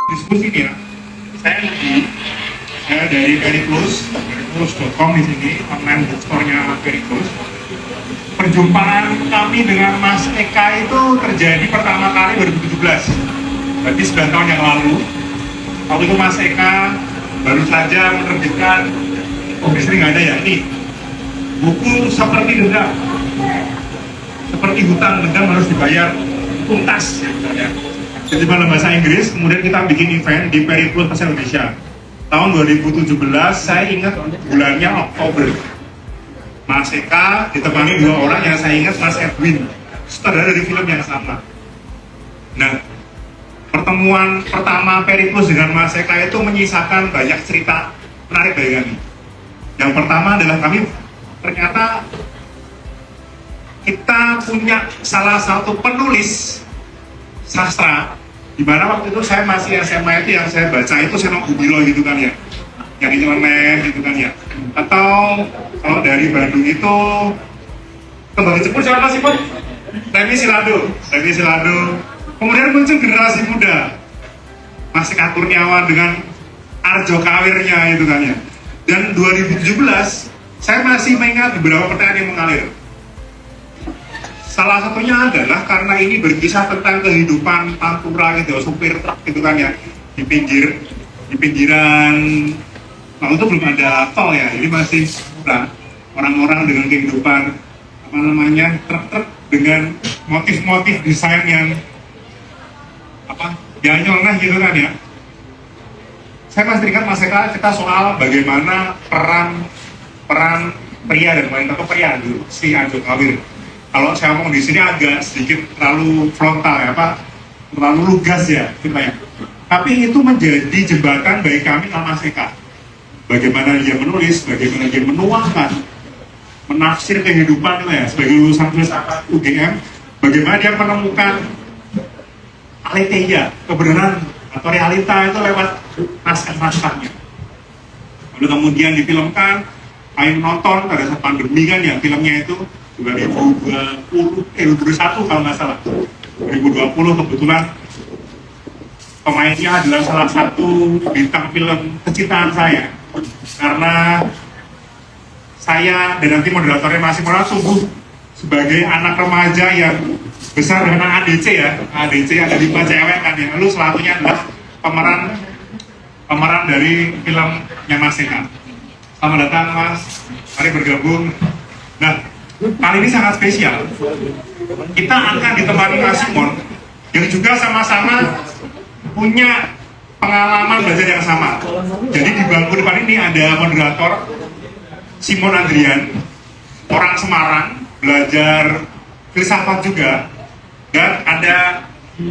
diskusi nih ya. Saya lagi, saya dari periplus.com di sini, online bookstore-nya Periplus. Perjumpaan kami dengan Mas Eka itu terjadi pertama kali 2017, berarti 9 tahun yang lalu. Waktu itu Mas Eka baru saja menerbitkan, oh di sini nggak ada ya, ini buku seperti dendam, seperti hutang dendam harus dibayar tuntas ya. Jadi dalam bahasa Inggris, kemudian kita bikin event di Periplus Bahasa Indonesia. Tahun 2017, saya ingat bulannya Oktober. Mas Eka ditemani 2 orang yang saya ingat, Mas Edwin, sutradara dari film yang sama. Nah, pertemuan pertama Periplus dengan Mas Eka itu menyisakan banyak cerita menarik bagi kami. Yang pertama adalah kami ternyata kita punya salah satu penulis sastra, di mana waktu itu saya masih SMA itu yang saya baca itu Seno Gumilo gitu kan ya, yang di Nyeleneh gitu kan ya. Atau kalau dari Bandung itu Kembali Jepun siapa sih Pun? Remi Silado. Kemudian muncul generasi muda, Mas Eka Kurniawan dengan Arjo Kawirnya itu kan ya. Dan 2017 saya masih mengingat beberapa pertanyaan yang mengalir. Salah satunya adalah karena ini berkisah tentang kehidupan pantura gitu, supir truk gitu kan ya, di pinggiran. Waktu itu belum ada tol ya, jadi masih orang-orang dengan kehidupan truk-truk dengan motif-motif desain yang yang nyeleneh gitu kan ya. Saya masih ingat Mas Eka cerita soal bagaimana peran pria dan wanita, atau pria dulu si Arjo Kawir. Kalau saya ngomong di sini agak sedikit terlalu frontal ya, terlalu lugas ya ceritanya. Tapi itu menjadi jembatan bagi kami sama Mas Eka. Bagaimana dia menulis, bagaimana dia menuangkan, menafsir kehidupan ya, sebagai lulusan filsafat UGM, bagaimana dia menemukan aletheia, kebenaran atau realita itu lewat naskah-naskahnya. Lalu kemudian difilmkan, kami menonton pada saat pandemi kan ya, filmnya itu 2021 kalau nggak salah, 2020 kebetulan pemainnya adalah salah satu bintang film kecintaan saya, karena saya dan nanti moderatornya masih mau tumbuh sebagai anak remaja yang besar dengan ADC ya, ADC ada 5 cewek kan ya. Lalu satunya adalah pemeran dari filmnya Mas Eka. Selamat datang Mas, mari bergabung. Nah, kali ini sangat spesial. Kita akan ditemani Mas Simon yang juga sama-sama punya pengalaman belajar yang sama. Jadi di bangku depan ini ada moderator Simon Andrian, orang Semarang, belajar filsafat juga, dan ada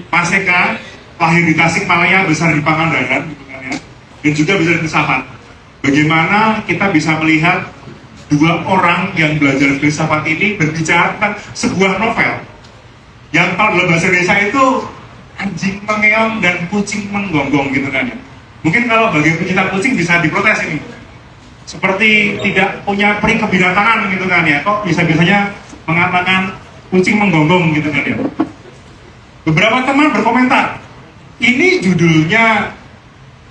Mas Eka, lahir di Tasikmalaya, besar di Pangandaran, gitu kan ya, dan juga belajar filsafat. Bagaimana kita bisa melihat 2 orang yang belajar filsafat ini berbicara tentang sebuah novel yang kalau dalam bahasa Indonesia itu anjing mengeong dan kucing menggonggong gitu kan ya. Mungkin kalau bagi pecinta kucing bisa diprotes ini, seperti tidak punya peri kebinatangan gitu kan ya, kok bisa-bisanya mengatakan kucing menggonggong gitu kan ya. Beberapa teman berkomentar, ini judulnya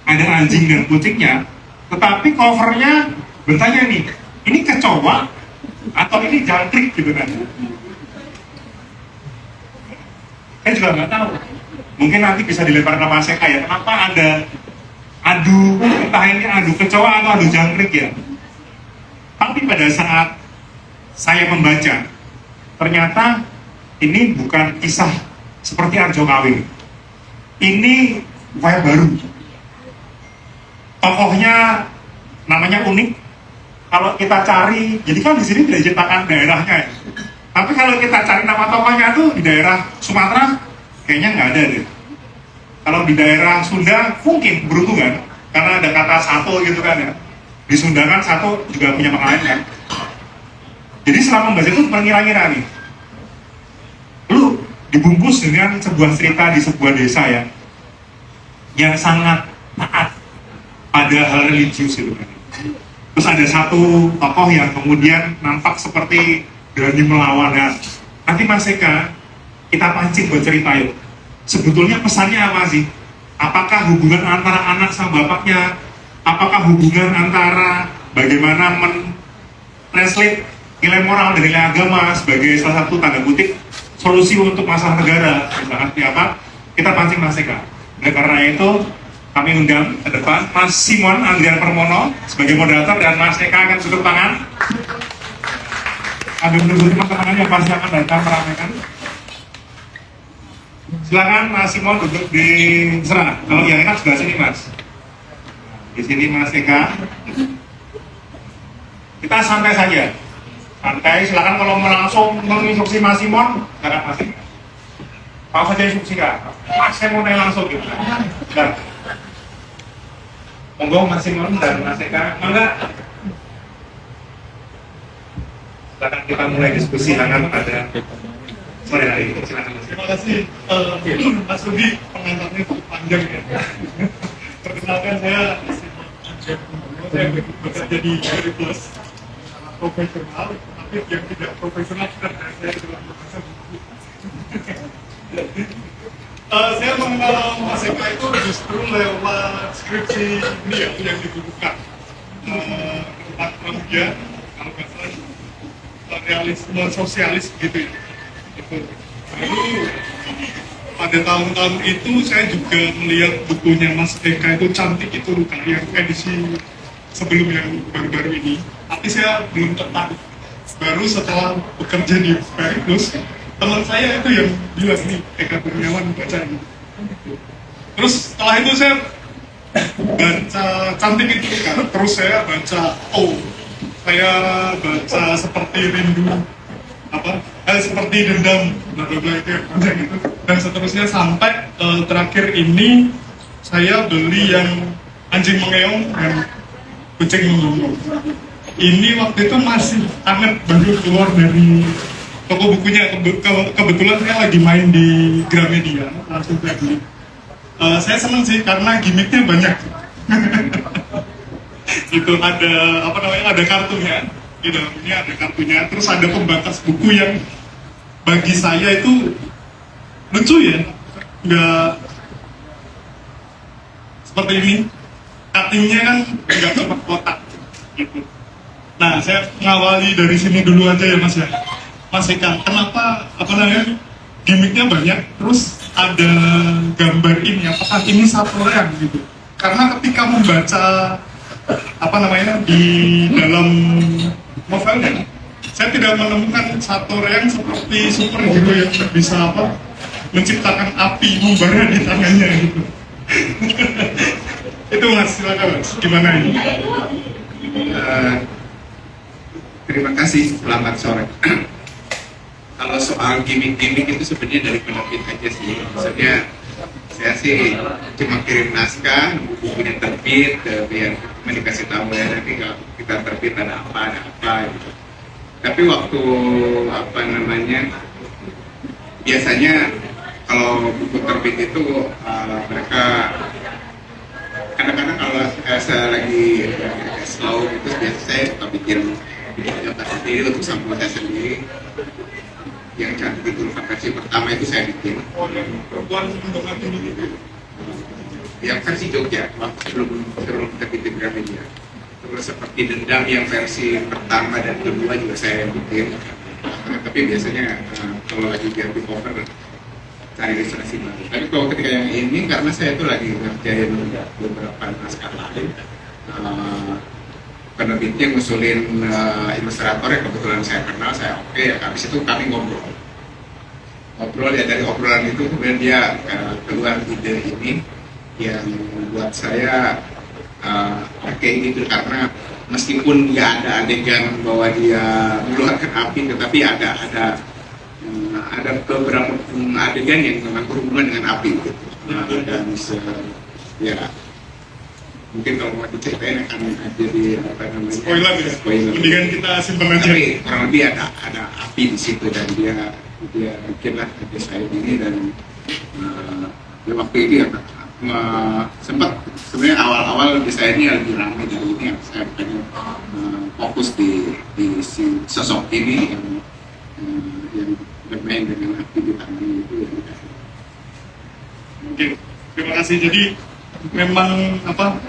ada anjing dan kucingnya, tetapi covernya bertanya nih, ini kecoa atau ini jangkrik gitu kan. Saya juga nggak tahu. Mungkin nanti bisa dilempar nama saya kayak kenapa ada adu, entah ini adu kecoa atau adu jangkrik ya. Tapi pada saat saya membaca, ternyata ini bukan kisah seperti Arjo Kawir. Ini web baru. Tokohnya namanya unik. Kalau kita cari, jadi kan di sini tidak diceritakan daerahnya ya. Tapi kalau kita cari nama tokohnya tuh di daerah Sumatera, kayaknya nggak ada deh. Kalau di daerah Sunda mungkin beruntung kan, karena ada kata satu gitu kan ya. Di Sunda kan satu juga punya makna kan. Jadi selama membaca itu mengira-ngira nih, lu dibungkus dengan sebuah cerita di sebuah desa ya, yang sangat taat pada hal religius itu kan. Terus ada satu tokoh yang kemudian nampak seperti berani melawan. Nah, nanti Mas Eka kita pancing buat cerita yuk. Sebetulnya pesannya apa sih? Apakah apakah hubungan antara anak sama bapaknya, apakah hubungan antara bagaimana translate nilai moral dan nilai agama sebagai salah satu tanda kutip solusi untuk masalah negara, misalkan seperti apa, kita pancing Mas Eka. Oleh karena itu kami undang ke depan Mas Simon Andrian Permono sebagai moderator dan Mas Eka akan tutup tangan. Ada menunggu teman-teman yang pasti akan datang meramaikan. Silakan Mas Simon duduk di sana. Kalau yang enak sebelah sini Mas. Di sini Mas Eka. Kita santai saja. Santai, silakan kalau mau langsung menginstruksi Mas Simon, silakan Mas Eka. Mau saja instruksi Kak. Mas, saya mau nanya langsung gitu. Dan monggo Mas Simon dan Mas Eka, mangga. Silakan kita mulai diskusi hangat pada sore hari ini. Silakan Mas. Terima kasih Mas Rudi, pengantarnya cukup panjang ya. Perkenalkan saya saya bekerja di Gary Plus profesional, tapi yang tidak profesional karena saya adalah profesor. Saya mengenal Mas Eka itu justru lewat skripsi beliau yang dibutuhkan tempat pramudia, kalau nggak salah realisme sosialis gitu ya. Lalu pada tahun-tahun itu saya juga melihat bukunya Mas Eka itu cantik itu Ruka yang edisi sebelum yang baru-baru ini, tapi saya belum tertarik. Baru setelah bekerja di Periplus, teman saya itu yang bilang nih Eka Kurniawan baca ini. Terus setelah itu saya baca cantik itu kan, terus saya baca saya baca seperti rindu seperti dendam bla bla bla itu yang panjang itu dan seterusnya sampai terakhir ini saya beli yang anjing mengeong dan kucing menggonggong. Ini waktu itu masih hangat, baru keluar dari toko bukunya. Kebetulan saya lagi main di Gramedia, langsung saya beli. Saya senang sih karena gimmicknya banyak. Itu ada ada kartunya. Di dalamnya ada kartunya, terus ada pembatas buku yang bagi saya itu lucu ya, nggak seperti ini, cuttingnya kan nggak cepat kotak gitu. Nah, saya ngawali dari sini dulu aja ya Mas ya. Mas Eka, kenapa gimmicknya banyak, terus ada gambar ini, apakah ini satu yang gitu? Karena ketika membaca di dalam novelnya, saya tidak menemukan satu yang seperti superhero yang bisa menciptakan api membara di tangannya gitu. Itu Mas, silakan Mas, gimana ini? Terima kasih, selamat sore. Kalau soal gimmick-gimmick itu sebenarnya dari penerbit aja sih. Maksudnya saya sih cuma kirim naskah, bukunya terbit, biar dikasih tahu ya nanti kalau kita terbit ada apa gitu. Tapi waktu biasanya kalau buku terbit itu mereka kadang-kadang kalau saya lagi slow itu biasa saya suka bikin gambar sendiri untuk sampul saya sendiri. Yang cantik itu versi pertama itu saya bikin. Perempuan untuk ini. Yang versi Jogja, sebelum terbitin Gramedia. Terus seperti Dendam yang versi pertama dan kedua juga saya bikin. Tapi biasanya kalau lagi ganti cover cari ilustrasi baru. Tapi kalau ketika yang ini karena saya itu lagi ngerjain beberapa naskah lain. Penerbitnya ngusulin ilustrator yang kebetulan saya kenal, saya oke ya. Habis itu kami ngobrol ya, dari obrolan itu kemudian dia keluar ide ini yang buat saya oke gitu, karena meskipun nggak ada adegan bahwa dia mengeluarkan api, tetapi ada beberapa adegan yang memang berhubungan dengan api gitu. Dan ya mungkin kalau mau diceritain akan jadi spoiler ya. Mendingan kita simpan aja. Tapi kurang lebih ada api di situ dan dia bikinlah desain ini dan waktu itu ya sempat sebenarnya awal-awal desainnya lebih ramai dari ini yang saya pengen fokus di si sosok ini yang bermain dengan api di tangan itu. Oke, terima kasih. Jadi memang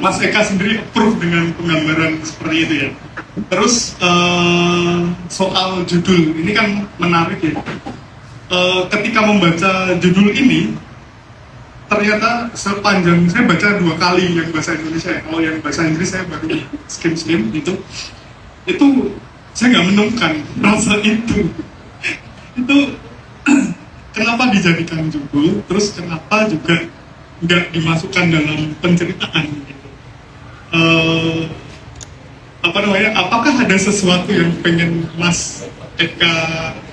Mas Eka sendiri approve dengan penggambaran seperti itu ya. Terus soal judul ini kan menarik ya. Ketika membaca judul ini, ternyata sepanjang saya baca 2 kali yang bahasa Indonesia ya. Kalau yang bahasa Inggris saya baru skim itu saya nggak menemukan rasa itu. Itu kenapa dijadikan judul, terus kenapa juga nggak dimasukkan dalam penceritaan gitu. Apakah ada sesuatu yang pengen Mas Eka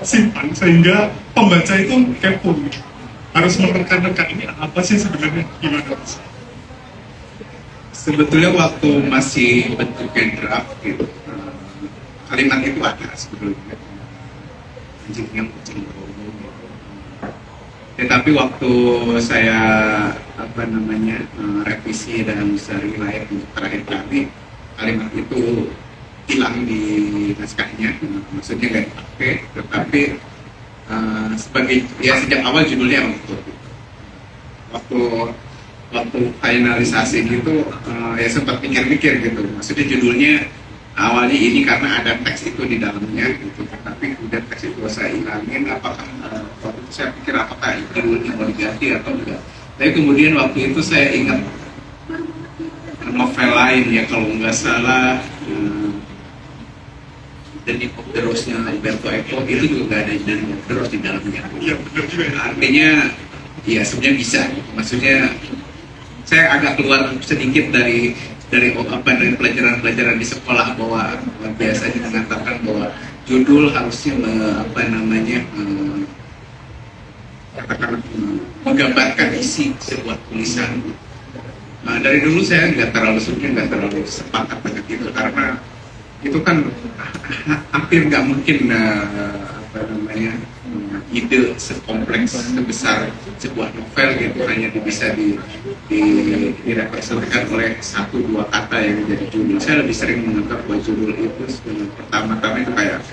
simpan sehingga pembaca itu kepo gitu? Harus menerka-nerka ini apa sih sebenarnya, gimana Mas? Sebetulnya waktu masih bentuknya draft gitu, kalimat itu ada sebetulnya, anjingnya kucing bobo gitu. Tetapi waktu saya revisi dan relive untuk terakhir kali, kalimat itu hilang di naskahnya, maksudnya nggak dipakai, tetapi sebagai ya sejak awal judulnya waktu finalisasi gitu ya sempat pikir-pikir gitu, maksudnya judulnya awalnya ini karena ada teks itu di dalamnya gitu, tapi kemudian teks itu saya hilangin. Apakah waktu itu saya pikir apakah judulnya mau diganti atau enggak, tapi kemudian waktu itu saya ingat novel lain ya, kalau nggak salah The Name of the Rose-nya Umberto Eco, itu juga nggak ada The Name of the Rose di dalamnya. Iya, benar juga. Artinya ya sebenarnya bisa, maksudnya saya agak keluar sedikit dari pelajaran-pelajaran di sekolah bahwa biasanya mengatakan bahwa judul harusnya menggambarkan isi sebuah tulisan. Dari dulu saya nggak terlalu sepakat dengan itu, karena itu kan hampir nggak mungkin ide sekompleks sebesar sebuah novel gitu hanya bisa direpresentasikan oleh 1-2 kata yang menjadi judul. Saya lebih sering menganggap bahwa judul itu pertama-tama itu kayak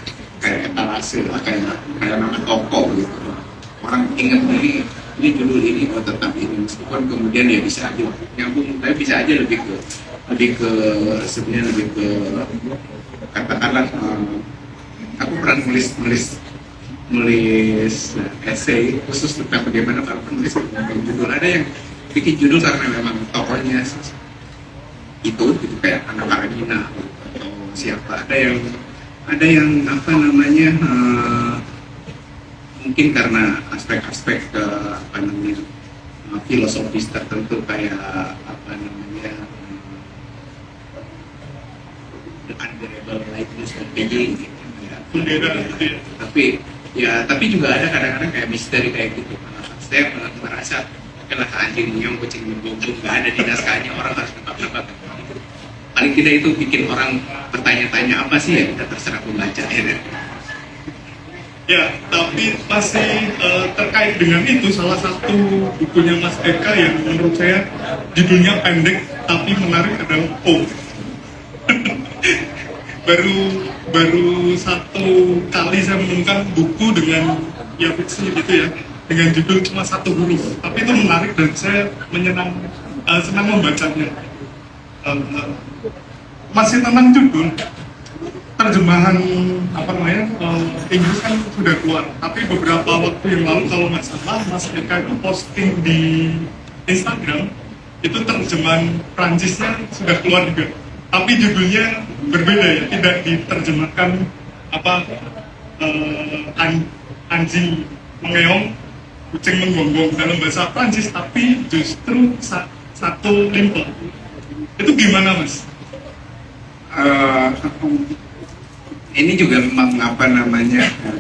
etalase lah, kayak nama toko gitu. Orang ingat ini judul ini tentang ini, meskipun kemudian ya bisa aja nyambung, tapi bisa aja lebih ke katakanlah aku pernah nulis essay khusus tentang bagaimana para penulis membuat judul. Ada yang bikin judul karena memang tokohnya itu gitu, kayak Anna Karenina atau siapa. Ada yang mungkin karena aspek-aspek filosofis tertentu, kayak The Unbearable Lightness of Being gitu. Tapi juga ada kadang-kadang kayak misteri kayak gitu. Saya merasa adalah anjing yang kucing berbonggong nggak ada di naskahnya, orang harus nebak-nebak. Paling tidak itu bikin orang bertanya-tanya apa sih ya, kita terserah membaca ya. Ya, tapi masih terkait dengan itu, salah satu bukunya Mas Eka yang menurut saya judulnya pendek tapi menarik adalah O. baru 1 kali saya menemukan buku dengan ya fiksi gitu ya, dengan judul cuma 1 huruf, tapi itu menarik dan saya senang membacanya. Masih tentang judul, terjemahan Inggris kan sudah keluar, tapi beberapa waktu yang lalu kalau nggak salah Mas Eka itu posting di Instagram itu terjemahan Prancisnya sudah keluar juga, tapi judulnya berbeda ya, tidak diterjemahkan anjing mengeong, kucing menggonggong dalam bahasa Prancis, tapi justru satu limpa. Itu gimana Mas? Ini juga memang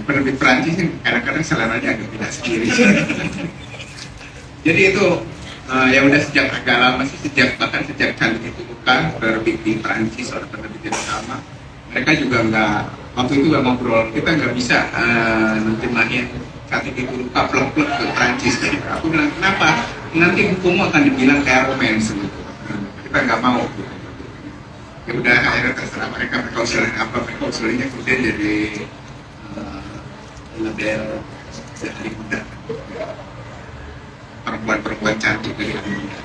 penerbit Prancis yang kadang-kadang seleranya agak tidak sekiri. Jadi itu yang udah sejak agak lama sih, bahkan sejak kali itu bukan terbit di Prancis oleh penerbit yang sama. Mereka juga waktu itu nggak ngobrol, kita nggak bisa nerjemahin satu itu luka plek-plek ke Prancis. Aku bilang kenapa? Nanti hukummu akan dibilang kayak romance gitu. Kita nggak mau. Ya udah, akhirnya terserah mereka usulin apa, mereka usulinnya kemudian jadi label dari muda, perempuan cantik dari muda.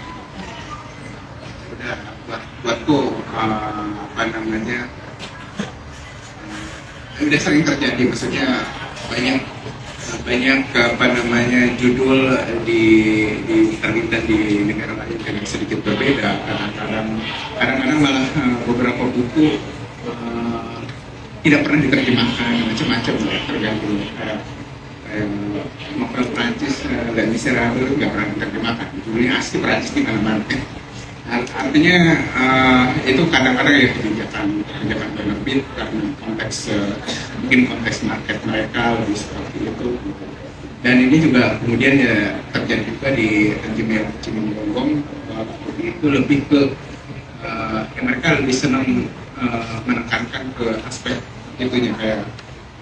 buatku apa namanya udah sering terjadi, maksudnya banyak apa namanya judul diterbitkan di negara lain yang sedikit berbeda. Kadang-kadang malah beberapa buku tidak pernah diterjemahkan, macam-macam ya, tergantung kayak novel Prancis Les Miserables nggak pernah diterjemahkan, judulnya asli Prancis di mana-mana. Artinya itu kadang-kadang ya kebijakan penerbit karena mungkin konteks market mereka lebih seperti itu. Dan ini juga kemudian ya terjadi juga di Jimmy Bongbong, itu lebih ke mereka lebih senang menekankan ke aspek itunya, kayak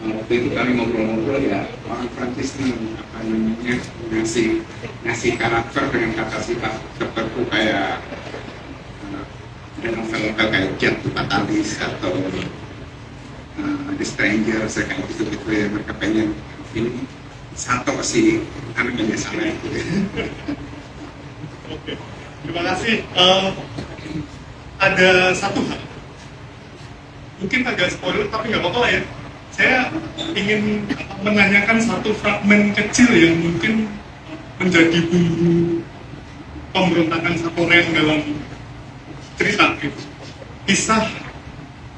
waktu itu kami ngobrol-ngobrol ya, orang Prancis apa namanya ngasih karakter dengan kata sifat tertentu, kayak ada novel-novel kayak Jet Fatalis atau The Stranger, kayak gitu-gitu ya, mereka pengen ini satu si anak yang salah itu. Oke, terima kasih. Ada satu hal, mungkin agak spoiler tapi nggak apa-apa lah ya. Saya ingin menanyakan satu fragmen kecil yang mungkin menjadi bumbu pemberontakan Sakorean dalam cerita gitu. Kisah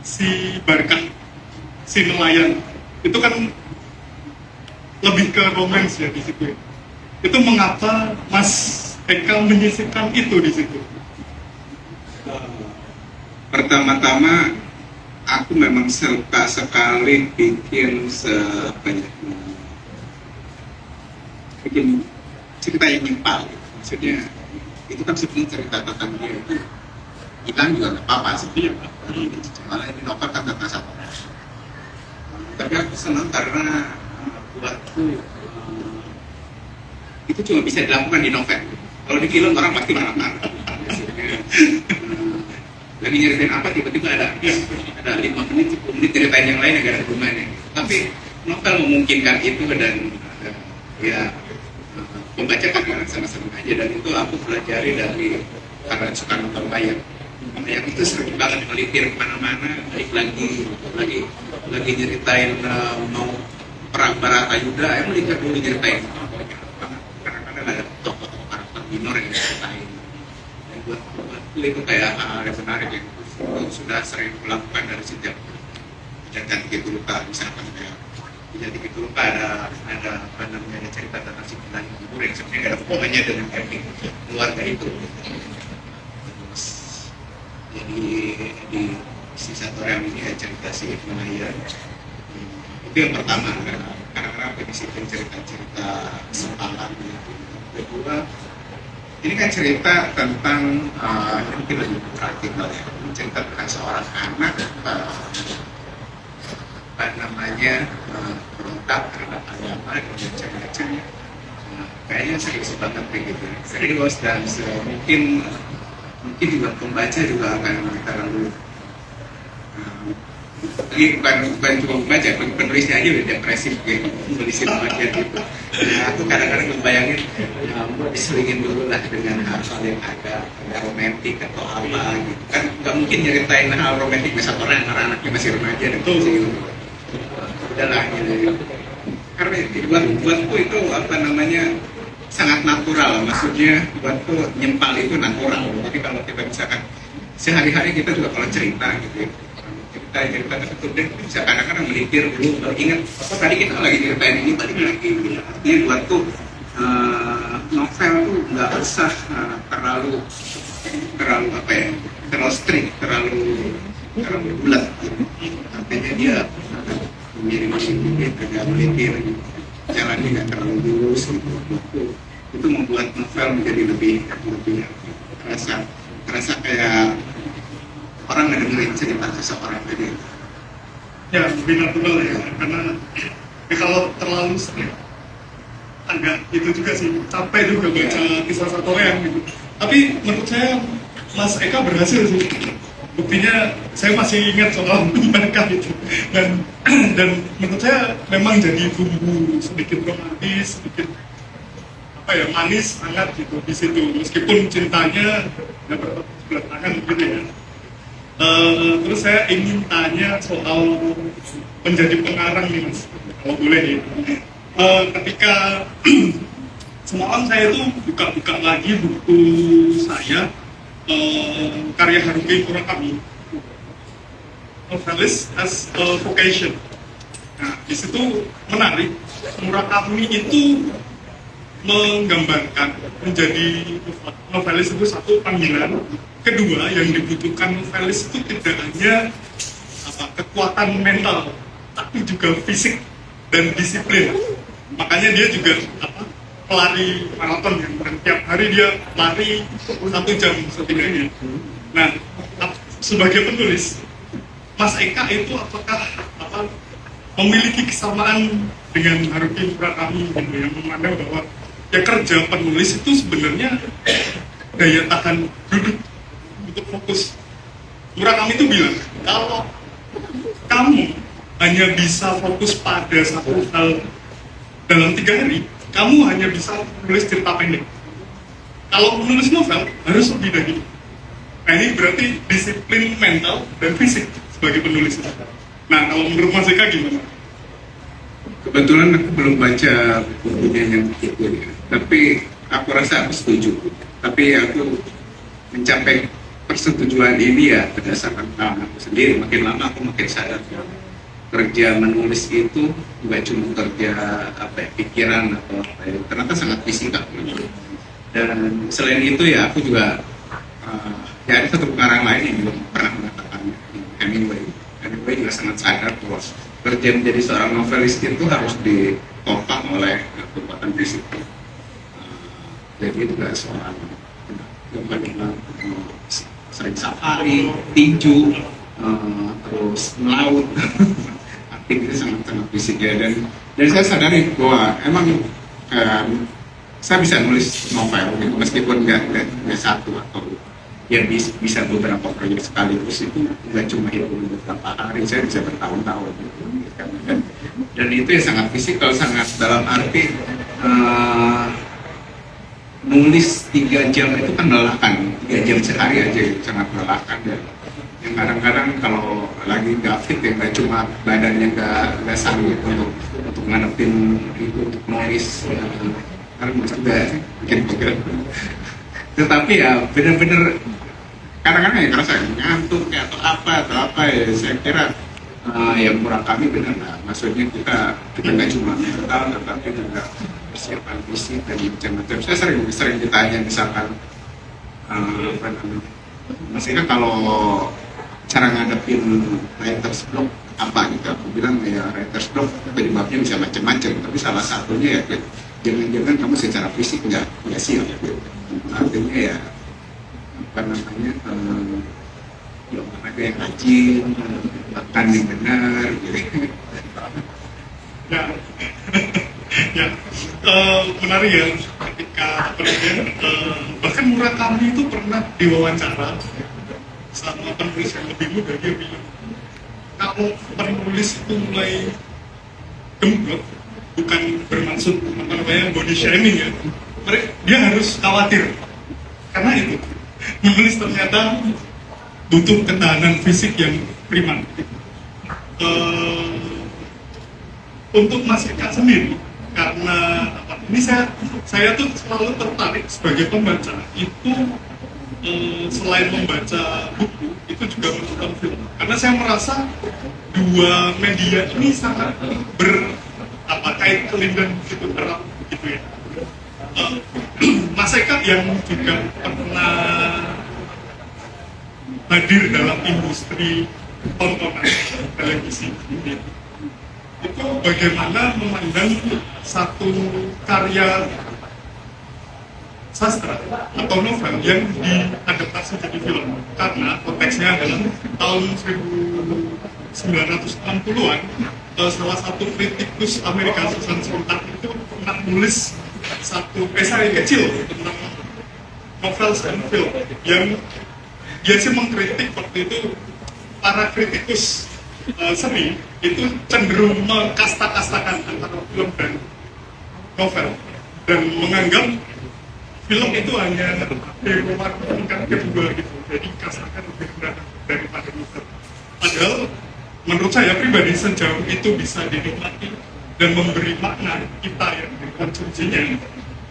si Barkah, si nelayan, itu kan lebih ke romans ya di situ. Itu mengapa Mas Eka menyisipkan itu di situ? Pertama-tama aku memang suka sekali bikin bikin cerita yang nyimpal gitu. Maksudnya itu kan sebenarnya cerita tentang dia, hilang juga nggak apa-apa sebenarnya, malah ini novel kan tentang satu orang. Tapi aku senang karena buatku itu cuma bisa dilakukan di novel. Kalau di film orang pasti marah-marah. Lagi nyeritain apa tiba-tiba ada 5 menit, 10 menit ceritain yang lain agak ada hubungannya. Tapi novel memungkinkan itu, dan ya pembaca kan senang-senang aja, dan itu aku pelajari dari karena suka nonton wayang. Wayang itu sering banget melipir kemana-mana, lagi nyeritain mau perang Baratayuda, melipir dulu nyeritain. Kadang-kadang ada tokoh-tokoh karakter minor yang diceritain. Buatku itu kayak hal yang menarik yang sudah sering melakukan dari sejak Jati Pituluka, misalkan kayak di Jati Pituluka ada apa namanya cerita tentang si penyanyi kubur yang sebenarnya nggak ada hubungannya dengan epic keluarga itu. Terus jadi di si Satoriam ini ya cerita si nelayan. Itu yang pertama, karena disiplin cerita-cerita sempalan gitu. Kedua, ini kan cerita tentang mungkin lebih praktikal ya, cerita tentang seorang anak apa namanya berontak terhadap agama dan macam-macam. Kayaknya serius banget begitu, serius, dan mungkin juga pembaca juga akan terlalu bukan cuma membaca, penulisnya aja udah depresif gitu, menulis bagian gitu. Nah, aku kadang-kadang membayangin diselingin dulu lah dengan hal-hal yang agak romantis atau apa gitu. Kan nggak mungkin nyeritain hal romantis masa orang anak-anaknya masih remaja dan gitu. Udahlah gitu. Karena buatku itu apa namanya sangat natural, maksudnya buatku nyempal itu natural. Jadi kalau kita misalkan sehari-hari kita juga kalau cerita gitu ya, cerita tertentu deh, bisa kadang-kadang melipir dulu, baru ingat oh tadi kita lagi ceritain ini, balik lagi gitu. Artinya buatku novel tuh nggak usah terlalu apa ya, terlalu strict, terlalu bulat gitu. Artinya dia mirip-mirip, agak melipir gitu. Jalannya nggak terlalu lurus gitu. Itu membuat novel menjadi lebih terasa kayak orang ngedengerin cerita seseorang tadi. Ya, lebih natural ya, karena kalau terlalu sering agak itu juga sih, capek juga baca kisah Satorian gitu. Tapi menurut saya Mas Eka berhasil sih. Buktinya saya masih ingat soal mereka itu, dan menurut saya memang jadi bumbu sedikit romantis, sedikit apa ya, manis, hangat gitu di situ. Meskipun cintanya dapat sebelah tangan gitu ya. Terus saya ingin tanya soal menjadi pengarang nih Mas, kalau boleh nih. Ketika semalam saya tuh buka-buka lagi buku saya, karya Haruki Murakami, Novelist as a Vocation. Nah, di situ menarik, Murakami itu menggambarkan menjadi novelis itu satu panggilan, kedua yang dibutuhkan novelis itu tidak hanya kekuatan mental, tapi juga fisik dan disiplin. Makanya dia juga pelari maraton kan, dan tiap hari dia lari 1 jam setidaknya. Nah, sebagai penulis, Mas Eka itu apakah memiliki kesamaan dengan Haruki Murakami gitu, yang memandang bahwa ya kerja penulis itu sebenarnya daya tahan duduk untuk fokus. Murakami itu bilang, kalau kamu hanya bisa fokus pada satu hal dalam 3 hari, kamu hanya bisa menulis cerita pendek. Kalau menulis novel, harus lebih dari itu. Nah, ini berarti disiplin mental dan fisik sebagai penulis. Nah, kalau menurut Mas Eka gimana? Kebetulan aku belum baca bukunya yang itu ya. Tapi aku rasa aku setuju. Tapi aku mencapai persetujuan ini ya berdasarkan pengalaman aku sendiri. Makin lama aku makin sadar bahwa kerja menulis itu bukan cuma kerja pikiran atau ternyata sangat fisikal. Dan selain itu ya aku juga ya ada satu pengarang lain yang belum pernah mengatakan, Hemingway juga sangat sadar bahwa kerja menjadi seorang novelis itu harus ditopang oleh kekuatan fisik. Jadi juga soal sering safari, tinju, terus melaut, aktivitas sangat fisik ya. Dan saya sadari bahwa emang saya bisa nulis novel gitu, meskipun nggak satu atau ya bisa beberapa proyek sekaligus, itu nggak cuma hitung beberapa hari, saya bisa bertahun-tahun gitu. Dan itu ya sangat fisikal, sangat dalam arti nulis 3 jam itu kan melelahkan, 3 jam sehari aja itu sangat melelahkan. Dan yang kadang-kadang kalau lagi nggak fit ya, nggak cuma badannya nggak sanggup untuk ngadepin itu, untuk nulis karena juga bikin pegel. Tetapi ya benar-benar kadang-kadang ya kerasa ngantuk ya, atau apa ya. Saya kira yang Murakami benar lah, maksudnya kita nggak cuma mental tetapi juga persiapan fisik dan macam-macam. Saya sering ditanya misalkan maksudnya kalau cara ngadepin writer's block apa gitu, aku bilang ya writer's block penyebabnya bisa macam-macam, tapi salah satunya ya jangan-jangan kamu secara fisik nggak siap gitu. Artinya ya olahraga yang rajin, makan yang benar gitu. Ya, menarik ya ketika bahkan Murakami itu pernah diwawancara sama penulis yang lebih muda. Dia bilang kalau penulis itu mulai gembrot, bukan bermaksud body shaming ya, dia harus khawatir karena itu menulis ternyata butuh ketahanan fisik yang prima. Untuk Mas Eka sendiri, karena ini saya tuh selalu tertarik sebagai pembaca itu, selain membaca buku itu juga menonton film, karena saya merasa dua media ini sangat kait kelindan gitu, erat gitu ya. Mas Eka yang juga pernah hadir dalam industri tontonan televisi itu bagaimana memandang satu karya sastra atau novel yang diadaptasi jadi film, karena konteksnya adalah tahun 1960-an. Salah satu kritikus Amerika Susan Sontag itu pernah nulis satu esai kecil tentang novel dan film yang dia sih mengkritik waktu itu para kritikus seni itu cenderung mengkasta-kastakan antara film dan novel dan menganggap film itu hanya tingkat kedua gitu, jadi kastakan Padahal menurut saya pribadi sejauh itu bisa dinikmati dan memberi makna kita yang mengkonsumsinya,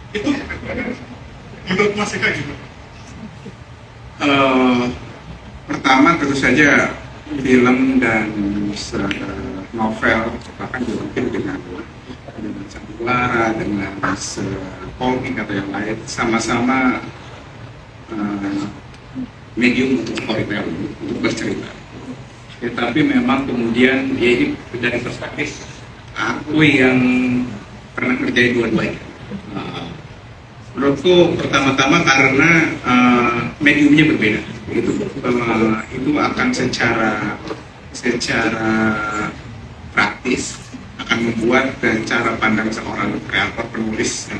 itu menurut Mas Eka gimana? Pertama tentu saja film dan novel bahkan juga mungkin dengan sandiwara, dengan komik atau yang lain sama-sama medium untuk storytelling, untuk bercerita. Tetapi memang kemudian ya ini dari perspektif aku yang pernah kerjain dua-duanya. Menurutku pertama-tama karena mediumnya berbeda, itu akan secara praktis akan membuat cara pandang seorang kreator penulis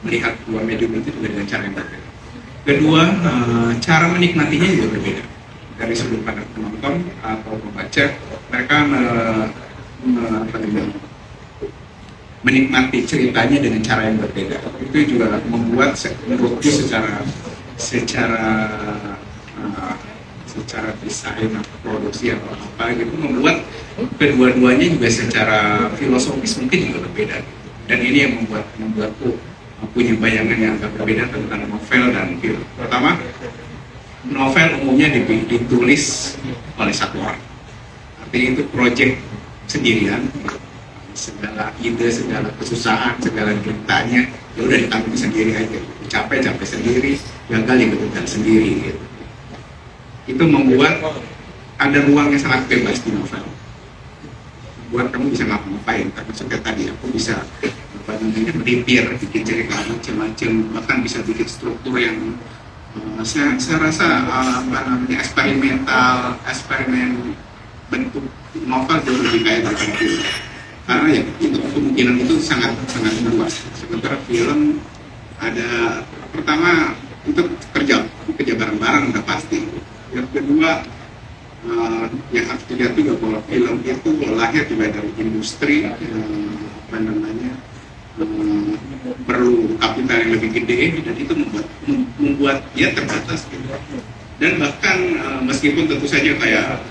melihat dua medium itu juga dengan cara yang berbeda. Kedua, cara menikmatinya juga berbeda. Dari sudut pandang penonton atau pembaca, mereka menikmati ceritanya dengan cara yang berbeda. Itu juga membuat menurutku secara desain atau produksi atau apa gitu, membuat kedua-duanya juga secara filosofis mungkin juga berbeda. Dan ini yang membuatku punya bayangan yang agak berbeda tentang novel dan film. Pertama, novel umumnya ditulis oleh satu orang. Artinya itu proyek sendirian, segala ide, segala kesusahan, segala ceritanya ya udah ditanggung sendiri aja. Capek sendiri, gagal ya gagal sendiri gitu. Itu membuat ada ruang yang sangat bebas di novel. Buat kamu bisa ngapa-ngapain, termasuk kayak tadi aku bisa melipir, bikin cerita macam-macam, bahkan bisa bikin struktur yang saya rasa eksperimen bentuk novel jauh lebih kaya daripada film. Karena ya itu kemungkinan itu sangat luas. Sementara film ada pertama itu kerja bareng-bareng udah pasti. Yang kedua yang harus dilihat juga bahwa film itu lahir juga dari industri perlu kapital yang lebih gede dan itu membuat dia terbatas gitu. Dan bahkan meskipun tentu saja kayak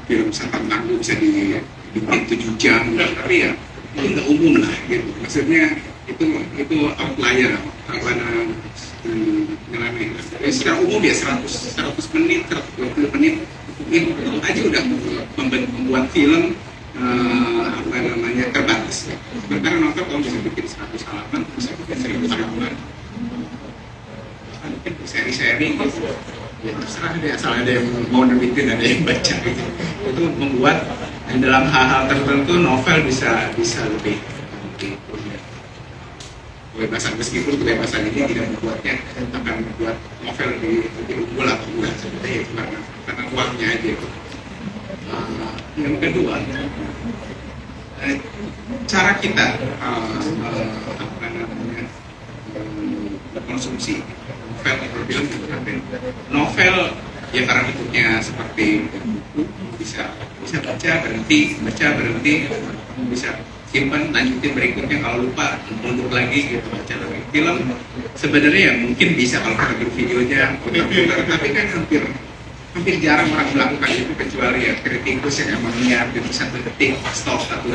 film Satan Tangguh bisa dibikin 7 jam, tapi ya itu nggak umum lah gitu. Maksudnya itu outlier secara umum ya 100 menit, 120 menit itu aja udah membuat film terbatas. Sementara novel kamu bisa bikin 100 halaman, bisa bikin 1000 halaman, mungkin seri-seri gitu. Ya terserah deh, asal ada yang mau nerbitin, ada yang baca gitu. Itu membuat dalam hal-hal tertentu novel bisa lebih kebebasan, meskipun kebebasan ini tidak membuatnya akan membuat novel lebih unggul atau enggak, sebenarnya itu karena uangnya aja. Yang kedua, cara kita konsumsi novel atau film itu berbeda. Novel ya karena bentuknya seperti buku, bisa baca berhenti, bisa simpan, lanjutin berikutnya, kalau lupa mundur lagi gitu, baca lagi. Film sebenarnya ya mungkin bisa kalau kita videonya putar, tapi kan hampir jarang orang melakukan itu kecuali ya kritikus yang emang niat itu 1 detik stop atau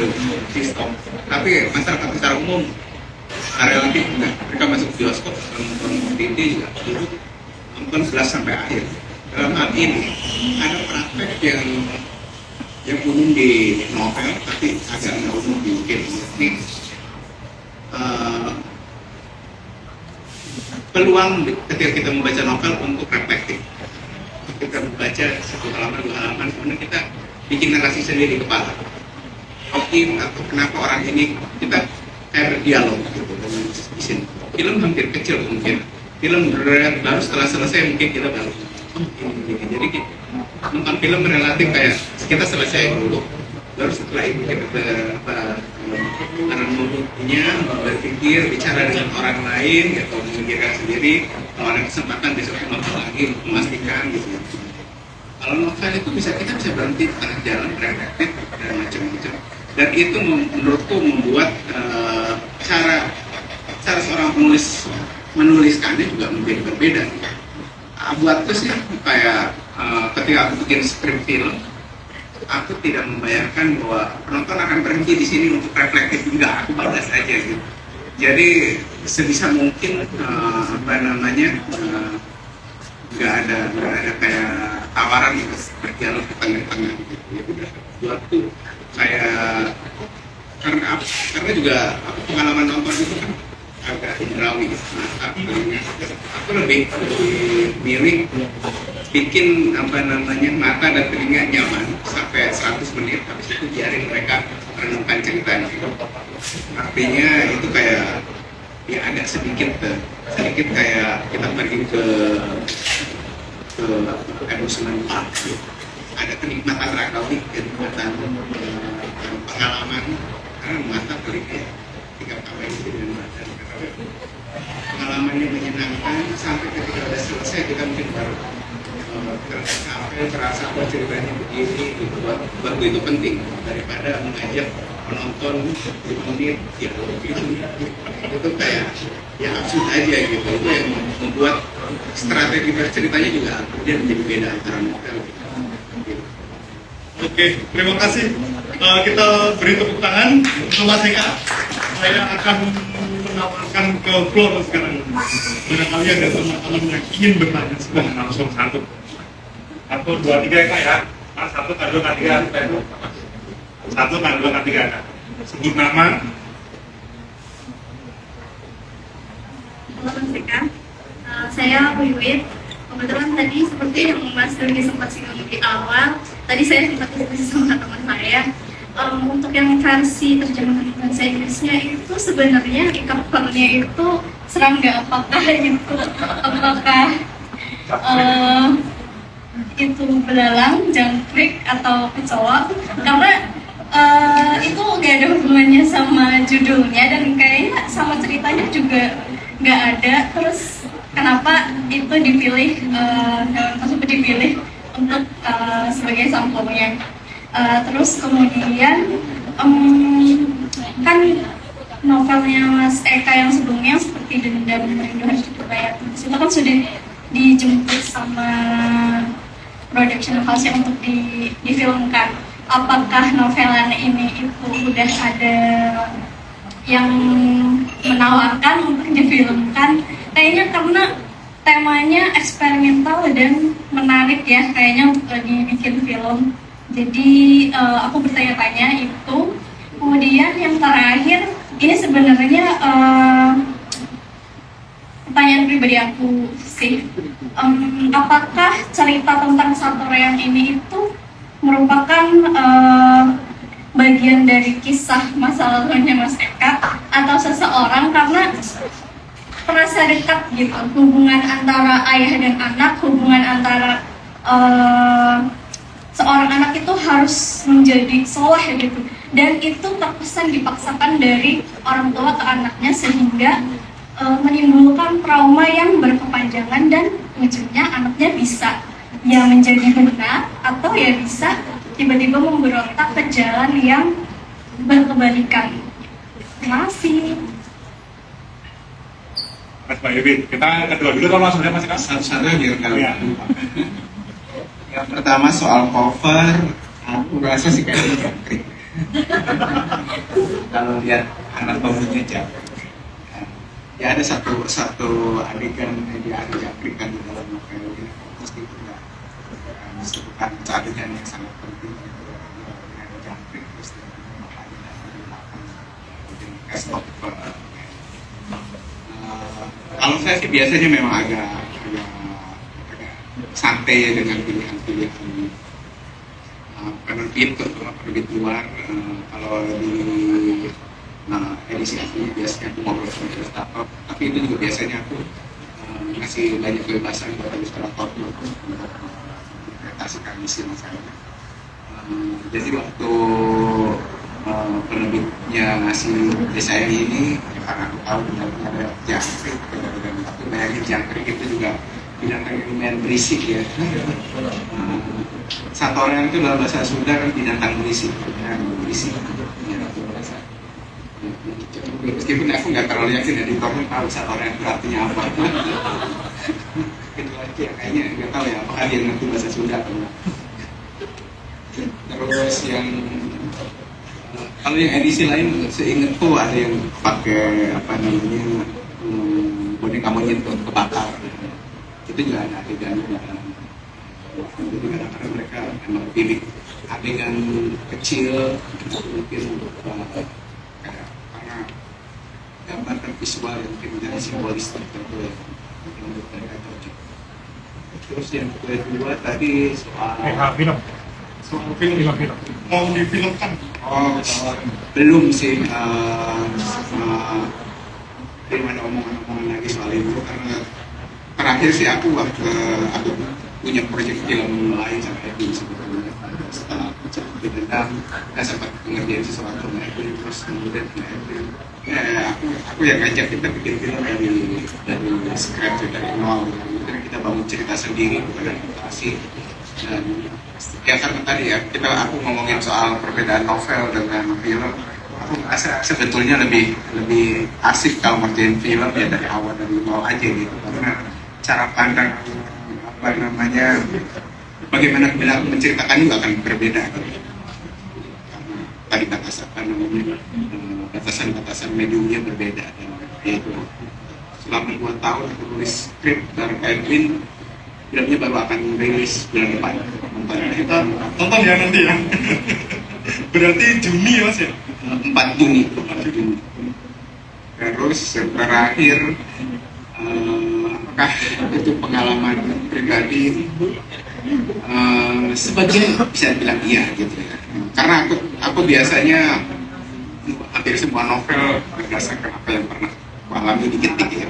di stop. Tapi masyarakat secara umum relatif enggak, mereka masuk bioskop nonton TV juga duduk nonton 11 sampai akhir. Dalam hal ini ada praktek yang umum di novel tapi agak nggak umum di film. Ini peluang ketika kita membaca novel untuk reflektif. Kita membaca 1 halaman 2 halaman, kemudian kita bikin narasi sendiri di kepala. Oke, atau kenapa orang ini, kita kayak berdialog gitu di sini. Film hampir kecil mungkin. Film baru setelah selesai mungkin kita baru ini. Jadi nonton film relatif kayak kita selesai dulu, baru setelah itu kita merenungnya, berpikir, bicara dengan orang lain atau memikirkan sendiri. Kalau ada kesempatan besok nonton lagi, memastikan gitu. Kalau novel itu kita bisa berhenti di tengah jalan, reflektif dan macam-macam. Dan itu menurutku membuat cara seorang penulis menuliskannya juga menjadi berbeda. buatku sih kayak ketika aku bikin skrip film, aku tidak membayangkan bahwa penonton akan berhenti di sini untuk reflektif. Enggak, aku balas aja gitu. Jadi sebisa mungkin apa namanya nggak ada kayak tawaran gitu berdialog di tengah-tengah gitu. Ya udah, buatku kayak karena juga pengalaman nonton itu kan agak indrawi gitu. Aku lebih milih bikin apa namanya mata dan telinga nyaman sampai 100 menit, habis itu biarin mereka renungkan ceritanya. Artinya itu kayak ya agak sedikit kayak kita pergi ke amusement park gitu. Ada kenikmatan ragawi, kenikmatan pengalaman karena mata telinga tiga kawin itu dengan badan pengalaman yang menyenangkan sampai ketika sudah selesai kita mungkin baru sampai terasa bahwa ceritanya begini gitu. Buat itu penting daripada mengajak penonton 5 menit ya itu kayak ya absurd aja gitu. Itu yang membuat strategi berceritanya juga kemudian menjadi beda antara novel gitu. Oke, terima kasih. Kita beri tepuk tangan untuk Mas Eka. Saya akan menawarkan ke floor sekarang. Barangkali ada teman-teman yang ingin bertanya. Wah, langsung 1, 2, 3 Kak ya. Mas, 1, 2, 3. 1, 2, 3. Sebut nama. Halo Mas Eka, saya Wiwit. Kebetulan tadi seperti yang Mas Doni sempat singgung di awal, tadi saya sempat diskusi sama teman saya. Untuk yang versi terjemahan bahasa Inggrisnya itu sebenarnya covernya itu serangga apakah itu itu belalang, jangkrik atau kecoa, karena itu nggak ada hubungannya sama judulnya dan kayaknya sama ceritanya juga nggak ada. Terus kenapa itu dipilih hewan tersebut dipilih untuk sebagai sampulnya? Terus kemudian kan novelnya Mas Eka yang sebelumnya seperti Dendam Rindu Harus Diperbayar itu kan sudah dijemput sama production house untuk difilmkan. Apakah novelan ini itu udah ada yang menawarkan untuk difilmkan? Kayaknya karena temanya eksperimental dan menarik ya, kayaknya untuk dibikin film. Jadi aku bertanya-tanya itu. Kemudian yang terakhir, ini sebenarnya pertanyaan pribadi aku sih. Apakah cerita tentang Satoreang ini itu merupakan bagian dari kisah masa lalunya Mas Eka atau seseorang, karena terasa dekat gitu hubungan antara ayah dan anak, hubungan antara seorang anak itu harus menjadi soleh gitu, dan itu terkesan dipaksakan dari orang tua ke anaknya sehingga menimbulkan trauma yang berkepanjangan dan ujungnya anaknya bisa ya menjadi benar atau ya bisa tiba-tiba memberontak ke jalan yang berkebalikan. Terima kasih. Mas Bayubi, kita kedua dulu kalau maksudnya Mas Eka. Satu-satu biar nggak Iya. lupa. Yang pertama soal cover, aku rasa sih kayaknya jangkrik. Kalau lihat anak bambunya jangkrik. Ya ada satu adegan dia ada jangkrik kan di dalam novel ini, meskipun nggak disebutkan adegan yang sangat penting itu ada jangkrik terus stop. Kalau saya sih biasanya memang agak santai dengan pilihan-pilihan penerbit, terutama penerbit luar. Kalau di edisi asli biasanya aku ngobrol sama ilustrator, tapi itu juga biasanya aku ngasih banyak kebebasan buat ilustrator untuk menginterpretasikan isi masalahnya. Jadi waktu penerbitnya ngasih desain ini, ya karena aku tahu benar-benar ada jangkrik, tapi bayangin jangkrik itu juga binatang yang lumayan berisik ya. Satoreang itu dalam bahasa Sunda kan binatang berisik, ya, bahasa. Meskipun aku nggak terlalu yakin editornya tahu Satoreang itu artinya apa. Ya kayaknya nggak tahu ya apakah dia ngerti bahasa Sunda atau enggak. Terus yang kalau yang edisi lain seingatku ada yang pakai apa namanya boneka monyet untuk kebakar. Itu juga ada adegannya. Jadi kadang-kadang mereka memang pilih adegan kecil mungkin kayak karena gambar dan visual yang mungkin menjadi simbolis tertentu yang menurut mereka cocok. Terus yang kedua tadi soal film. film mau difilmkan. Oh, belum sih. Belum ada omongan-omongan lagi soal itu karena terakhir sih aku punya proyek film lain sama Edwin sebetulnya. Setelah dendam, nggak sempat ngerjain sesuatu sama Edwin, terus kemudian Edwin, aku yang ngajak kita bikin film dari scratch dari nol. Kemudian kita bangun cerita sendiri bukan adaptasi. Dan ya karena tadi ya aku ngomongin soal perbedaan novel dengan film, aku merasa sebetulnya lebih asik kalau ngerjain film ya dari awal dari nol aja gitu, karena cara pandang apa namanya bagaimana kita menceritakan juga akan berbeda gitu. Karena tadi batasan mediumnya berbeda dan yaitu selama 2 tahun aku tulis skrip dari Edwin, filmnya baru akan rilis bulan depan. Kita tonton ya nanti ya. Berarti Juni ya Mas ya? 4 Juni. Terus yang terakhir, apakah itu pengalaman pribadi? Sebagian bisa bilang iya gitu ya. Karena aku biasanya hampir semua novel berdasarkan apa yang pernah aku alami dikit-dikit ya.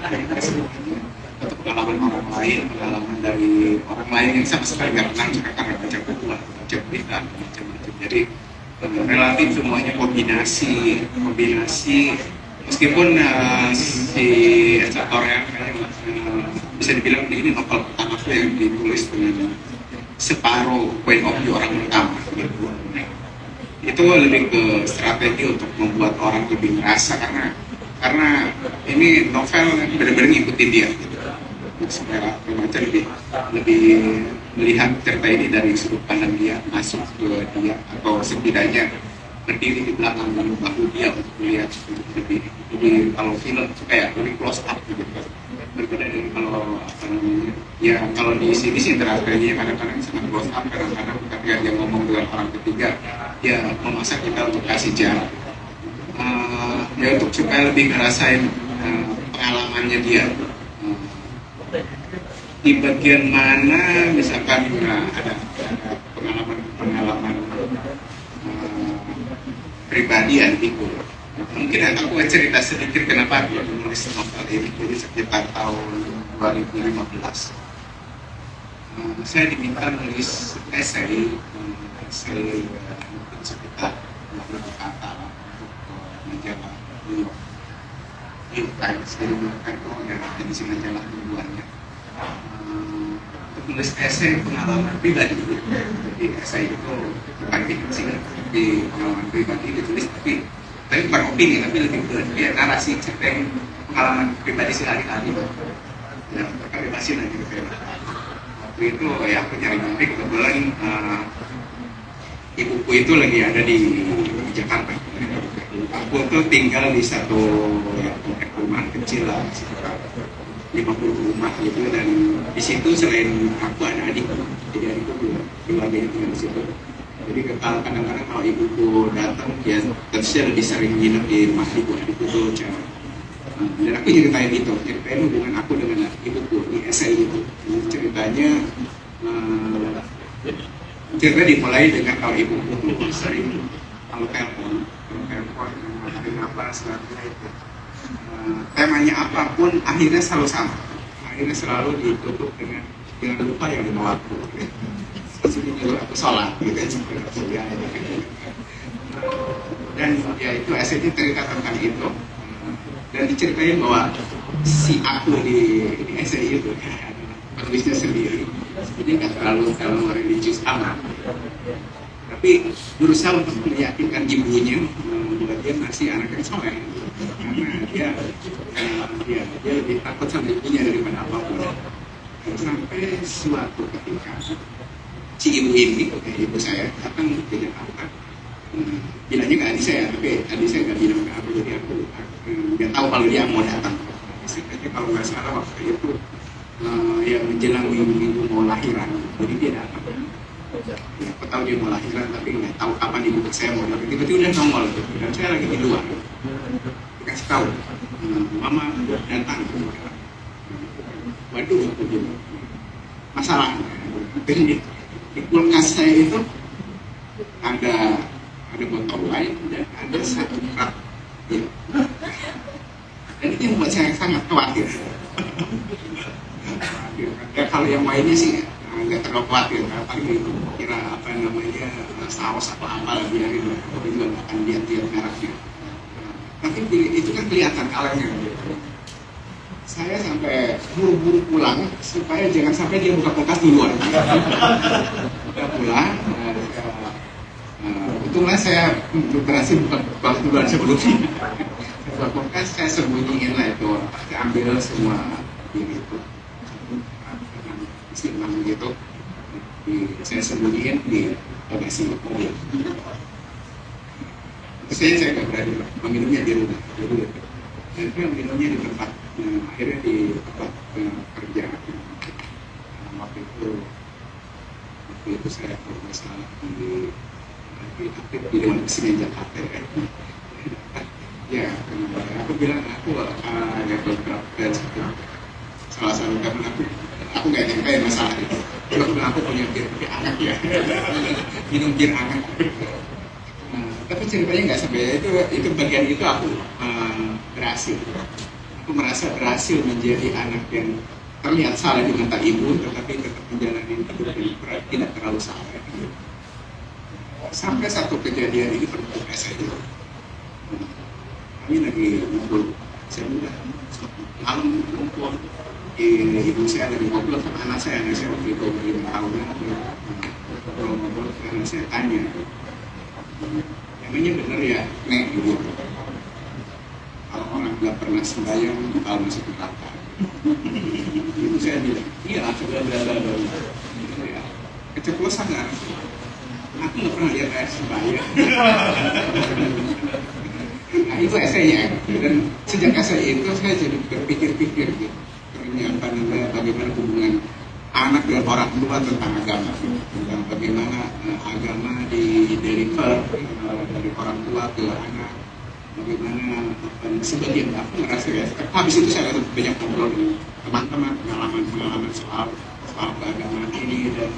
Atau pengalaman orang lain, pengalaman dari orang lain yang sama sekali nggak pernah karena baca buku, baca berita, macam-macam. Jadi relatif semuanya kombinasi. Meskipun si Korea bisa dibilang ini novel pertama yang ditulis dengan separuh point of view orang pertama. Gitu. Itu lebih ke strategi untuk membuat orang lebih merasa karena ini novel benar-benar ngikutin dia. Gitu. Supaya remaja lebih melihat cerita ini dari sudut pandang dia, masuk ke dia atau setidaknya berdiri di belakang bahu dia untuk melihat lebih kalau film itu kayak lebih close up gitu, berbeda dari kalau apa namanya ya kalau di sini sih interaksinya kadang-kadang sangat close up, kadang-kadang ketika dia ngomong dengan orang ketiga ya memaksa kita untuk kasih jarak ya untuk supaya lebih ngerasain pengalamannya dia. Di bagian mana misalkan ada pengalaman pribadi yang itu mungkin aku cerita sedikit kenapa aku menulis novel ini. Jadi sekitar tahun 2015 saya diminta menulis esai sekitar 50 kata untuk majalah New York Times. Jadi mereka itu ya edisi majalah mingguannya untuk menulis esai pengalaman pribadi. Jadi esai itu bukan fiksi, tapi pengalaman pribadi ditulis tapi bukan opini, tapi lebih ke ya, narasi cerita yang pengalaman pribadi sehari-hari ya terkalibrasi nanti gitu ya. Waktu itu ya aku nyari kebetulan ibuku itu lagi ada di Jakarta. Aku tuh tinggal di satu perumahan kecil lah sekitar 50 rumah gitu, dan di situ selain aku ada adik, jadi adikku keluarganya tinggal di situ. Jadi kadang-kadang kalau ibuku datang ya tentunya lebih sering nginep di rumah adikku tuh cewek. Dan aku ceritain hubungan aku dengan ibuku di esai itu. Ceritanya cerita dimulai dengan kalau ibuku sering kalau telepon hari apa selanjutnya itu temanya apapun akhirnya selalu sama, akhirnya selalu ditutup dengan jangan lupa yang lima waktu. Maksudnya nyuruh aku sholat gitu ya. Dan ya itu esainya cerita tentang itu, dan diceritain bahwa si aku di esai itu penulisnya sendiri jadi nggak terlalu religius amat, tapi berusaha untuk meyakinkan ibunya bahwa dia masih anak yang soleh, karena dia lebih takut sama ibunya daripada apapun. Sampai suatu ketika si ibu ini, ibu saya datang ke Jakarta. Bilangnya ke adik saya, tapi adik saya nggak bilang ke aku, jadi aku nggak tahu kalau dia mau datang. Sebenarnya kalau nggak salah waktu itu yang menjelang minggu mau lahiran, jadi dia datang. Ya, aku tahu dia mau lahiran, tapi nggak tahu kapan ibu saya mau datang. Tiba-tiba udah nongol gitu, dan saya lagi di luar. Dikasih tahu, mama datang. Waduh, aku bilang, masalahnya di kulkas saya itu ada botol wine dan ada satu cup. Ya. Dan itu membuat saya sangat khawatir. Ya, kalau yang lainnya sih nggak terlalu khawatir, paling kira apa namanya saus atau apa lagi yang itu, tapi juga nggak akan lihat mereknya. Tapi itu kan kelihatan kalengnya. Saya sampai buru-buru pulang supaya jangan sampai dia buka kulkas duluan. Udah pulang, untungnya saya berhasil buka kulkas duluan sebelumnya. Buka kulkas saya sembunyiin lah itu, saya ambil semua ini itu, istilah gitu, saya sembunyiin di bagasi mobil. Terus saya nggak berani meminumnya di rumah, dan saya minumnya di tempat. Akhirnya di tempat kerja waktu itu saya bermasalah di Dewan Kesenian Jakarta ya. Aku bilang aku ada beberapa salah satu karena aku nggak nyangka ya masalah itu. Aku bilang aku punya bir anak ya, minum bir anak. Tapi ceritanya nggak sampai itu bagian itu aku berhasil. Aku merasa berhasil menjadi anak yang terlihat salah di mata ibu, tetapi tetap menjalani hidup yang tidak terlalu salah. Sampai satu kejadian ini berbuka saya itu. Kami lagi ngumpul, saya bilang, malam ngumpul, ibu saya lagi ngobrol sama anak saya waktu itu 5 tahunan, ngobrol, anak saya tanya, emangnya bener ya, Nek, gitu. Kalau orang nggak pernah sembahyang, bakal masuk neraka. Itu saya bilang, iya, sudah berada. Keceplosan nggak? Aku nggak pernah lihat saya sembahyang. Nah itu esainya. Dan sejak esai itu saya jadi berpikir-pikir gitu. Ternyata bagaimana hubungan anak dan orang tua tentang agama, tentang bagaimana agama di-deliver dari orang tua ke anak. Bagaimana sebagian aku merasa ya, habis itu saya banyak ngobrol dengan teman-teman, pengalaman soal keagamaan ini, dan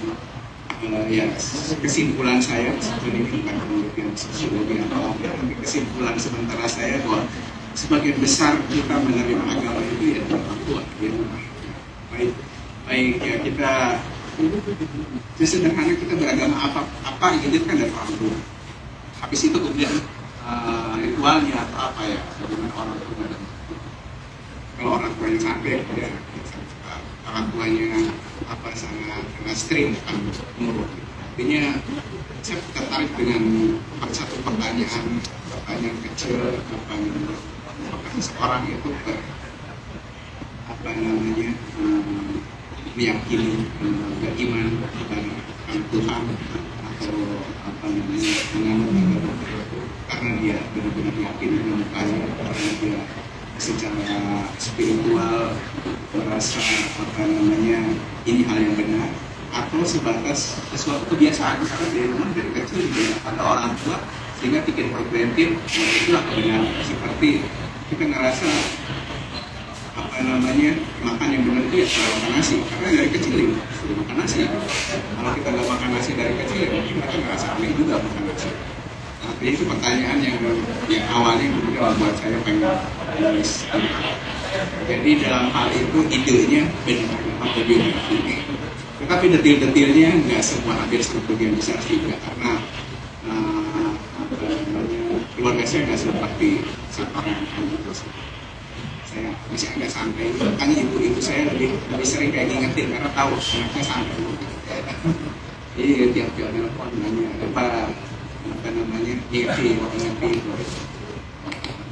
ya kesimpulan saya sebenarnya bukan penelitian sosiologi atau apa, tapi kesimpulan sementara saya bahwa sebagian besar kita menerima agama itu ya dari orang tua, ya. Baik ya, kita sesederhana kita beragama apa gitu kan dari orang tua. Habis itu kemudian ritualnya atau apa ya, bagaimana orang tua. Kalau orang tuanya sampai ya orang tuanya apa sangat ekstrim kan menurut. Artinya saya tertarik dengan satu pertanyaan kecil, apakah seseorang itu apa namanya meyakini beriman kepada Tuhan atau apa namanya menganut agama tertentu karena dia benar-benar yakin menemukannya, karena dia secara spiritual merasa apa namanya ini hal yang benar, atau sebatas sesuatu kebiasaan karena dari rumah dari kecil dia ada orang tua sehingga pikir preventif itulah kebenaran. Seperti kita ngerasa apa namanya makan yang benar itu ya selalu makan nasi, karena dari kecil ya sudah makan nasi. Kalau kita nggak makan nasi dari kecil ya mungkin kita ngerasa aneh juga makan nasi. Tapi itu pertanyaan yang awalnya kemudian membuat saya pengen nulis. Jadi dalam hal itu idenya benar autobiografi, tetapi detil-detilnya nggak semua hampir sebagian besar juga karena keluarga saya nggak seperti seorang gitu. Saya masih agak santai, makanya ibu saya lebih sering kayak ngingetin karena tahu anaknya santai. Jadi tiap-tiap telepon nanya apa namanya ngerti itu.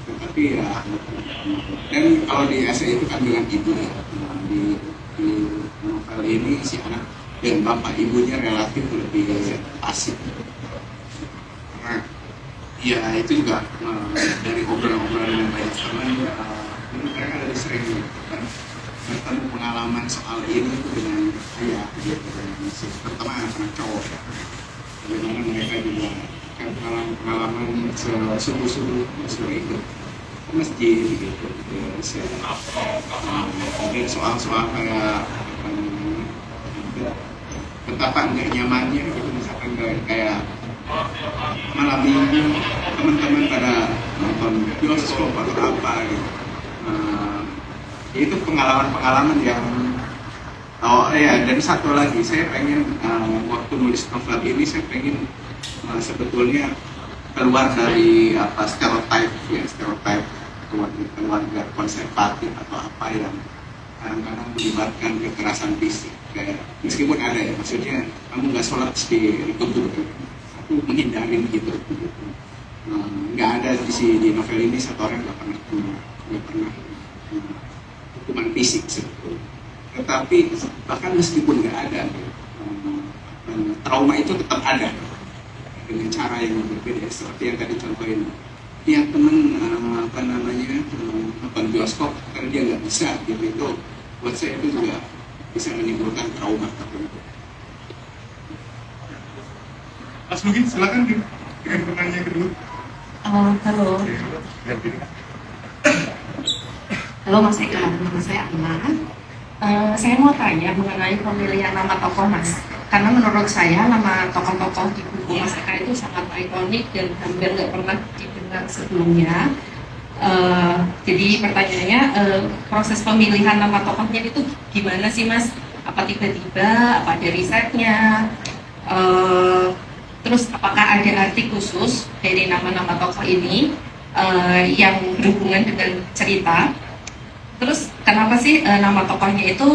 Tetapi ya, dan kalau di essay itu kan dengan ibu ya, di novel ini si anak dan bapak ibunya relatif lebih pasif. Karena ya itu juga dari obrolan-obrolan yang banyak teman, mereka lebih sering bertemu pengalaman soal ini itu dengan ayah gitu, terutama anak cowok ya. Bagaimana mereka juga pengalaman subuh-subuh itu ke masjid gitu, kemudian soal-soal kayak betapa nggak nyamannya gitu, misalkan kayak malam minggu teman-teman pada nonton bioskop atau apa gitu. Itu pengalaman-pengalaman yang dan satu lagi saya pengen waktu nulis novel ini saya pengen sebetulnya keluar dari stereotip keluarga konservatif atau apa yang kadang-kadang melibatkan kekerasan fisik, kayak meskipun ada ya, maksudnya kamu nggak sholat dikebur, aku menghindarin gitu. Nggak ada di novel ini satu orang nggak pernah hukuman fisik sebetulnya. Tetapi bahkan meskipun nggak ada, trauma itu tetap ada dengan cara yang berbeda. Seperti yang tadi contohin, dia temen nonton bioskop karena dia nggak bisa gitu, itu buat saya itu juga bisa menimbulkan trauma tertentu. Mas Mungkin silakan dengan pertanyaan kedua. Halo. Halo Mas Eka, nama saya Anna. Saya mau tanya mengenai pemilihan nama tokoh Mas. Karena menurut saya nama tokoh-tokoh di buku Mas Eka itu sangat ikonik dan hampir nggak pernah didengar sebelumnya. Jadi pertanyaannya, proses pemilihan nama tokohnya itu gimana sih Mas? Apa tiba-tiba? Apa ada risetnya? Terus apakah ada arti khusus dari nama-nama tokoh ini yang berhubungan dengan cerita? Terus kenapa sih nama tokohnya itu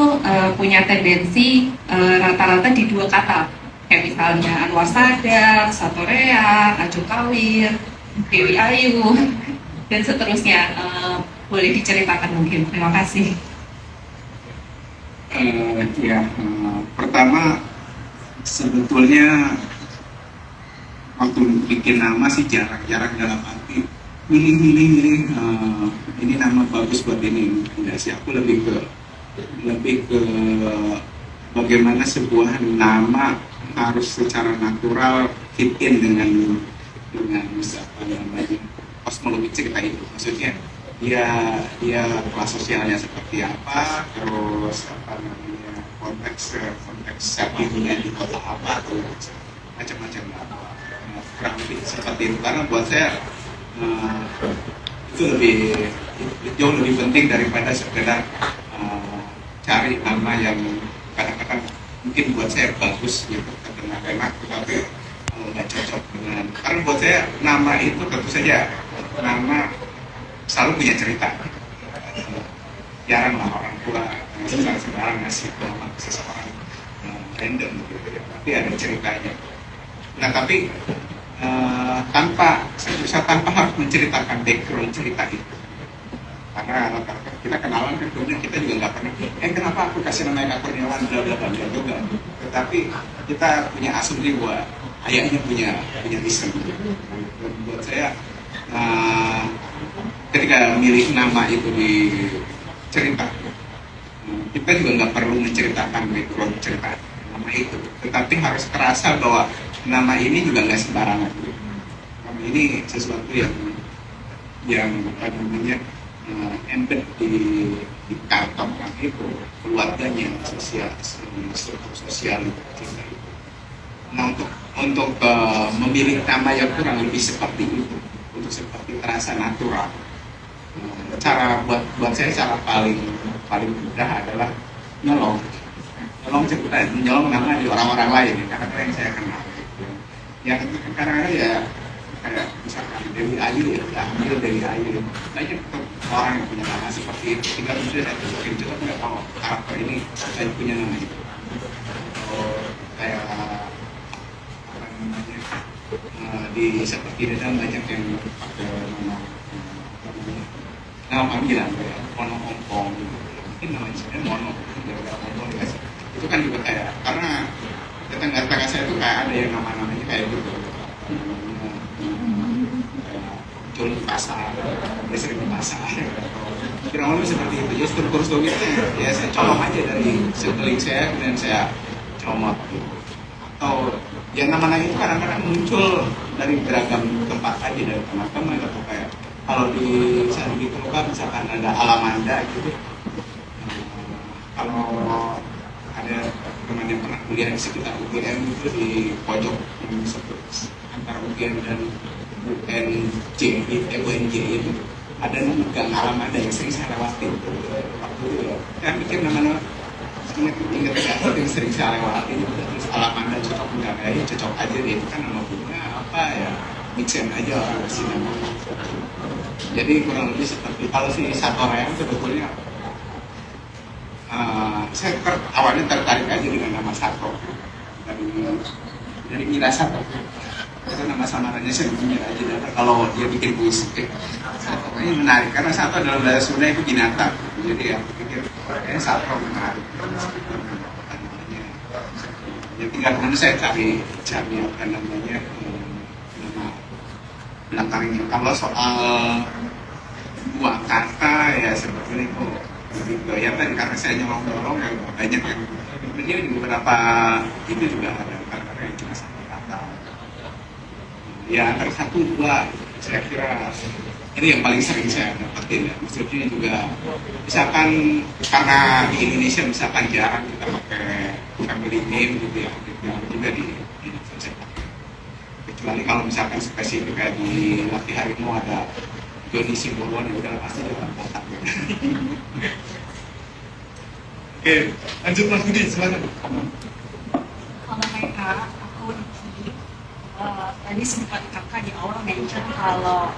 punya tendensi rata-rata di dua kata? Kayak misalnya Anwar Sadar, Satorea, Ajo Kawir, Dewi Ayu, dan seterusnya. Boleh diceritakan mungkin? Terima kasih. Pertama sebetulnya waktu bikin nama sih jarang dalam arti milih ini nama bagus buat ini. Enggak sih, aku lebih ke bagaimana sebuah nama harus secara natural fit in dengan apa namanya kosmologi cerita itu. Maksudnya dia kelas sosialnya seperti apa, terus apa namanya konteks settingnya di kota apa, terus macam-macam apa, kurang lebih seperti itu. Karena buat saya itu jauh lebih penting daripada sekedar cari nama yang kadang-kadang mungkin buat saya bagus gitu, terdengar enak, tetapi nggak cocok dengan. Karena buat saya nama itu tentu saja nama selalu punya cerita. Jarang lah orang tua sekarang ngasih nama seseorang random gitu ya, tapi ada ceritanya. Nah tapi tanpa harus menceritakan background cerita itu, karena kita kenalan kan kemudian kita juga nggak pernah kenapa aku kasih nama Eka Kurniawan bla bla bla juga, tetapi kita punya asumsi bahwa ayahnya punya reason. Dan buat saya ketika milih nama itu di cerita, kita juga nggak perlu menceritakan background cerita nama itu, tetapi harus terasa bahwa nama ini juga nggak sembarangan. Nama ini sesuatu yang apa namanya embed di karton orang itu, keluarganya, struktur sosial kita itu. Nah untuk memilih nama yang kurang lebih seperti itu, untuk seperti terasa natural. Cara buat saya cara paling mudah adalah nyolong nama di orang-orang lain ya, karena yang saya kenal. Yang kadang-kadang ya kayak misalkan Dewi Ayu ya, ambil Dewi Ayu. Banyak orang yang punya nama seperti itu, tinggal misalnya saya tunjukin juga nggak tahu karakter ini saya punya nama itu. Kayak apa namanya di seperti Dedang banyak yang pakai nama panggilan kayak Mono Ompong gitu. Mungkin namanya sebenarnya Mono, gara-gara Mono dikasih itu kan juga kayak karena tetangga saya itu kayak ada yang nama-namanya kayak gitu, jual di pasar, dia sering di pasar, kurang lebih seperti itu. Jadi struktur-strukturnya ya saya colong aja dari sekeliling saya, kemudian saya comot gitu. Atau yang nama-nama itu kadang-kadang muncul dari beragam tempat aja, dari teman-teman atau kayak kalau di saya di Keluar misalkan ada Alamanda gitu. Kalau ada teman yang pernah kuliah di sekitar UGM itu di pojok yang antara UGM dan UNJ itu ada gang Alamanda yang sering saya lewati. Waktu saya mikir nama-nama ingat yang sering saya lewati, terus Alamanda cocok enggak, ya cocok aja deh, itu kan nama bunga apa ya, mixin aja orang kasih nama. Jadi kurang lebih seperti kalau si Satorayang sebetulnya saya awalnya tertarik aja dengan nama Sato dari Mira Sato. Itu nama samarannya saya Mira aja, dan kalau dia bikin puisi Sato ini menarik karena Sato dalam bahasa Sunda itu binatang. Jadi ya pikir kayaknya Sato menarik. Ya tinggal kemudian saya cari apa namanya nama belakangnya. Kalau soal buah kata ya sebetulnya itu lebih kelihatan karena saya nyolong-nyolong yang banyak yang sebenarnya di beberapa itu juga ada kata-kata yang cuma satu kata. Ya antara satu dua saya kira ini yang paling sering saya dapetin ya. Maksudnya juga misalkan karena di Indonesia misalkan jarang kita pakai family name gitu ya, juga di Indonesia pakai. Kecuali kalau misalkan spesifik kayak di Laki Harimau ada Joni Simbolon, ya udah pasti dalam kotak. Oke, lanjut Mas Budi, silakan. Kalau mereka, aku tadi sempat kakak di awal mention kalau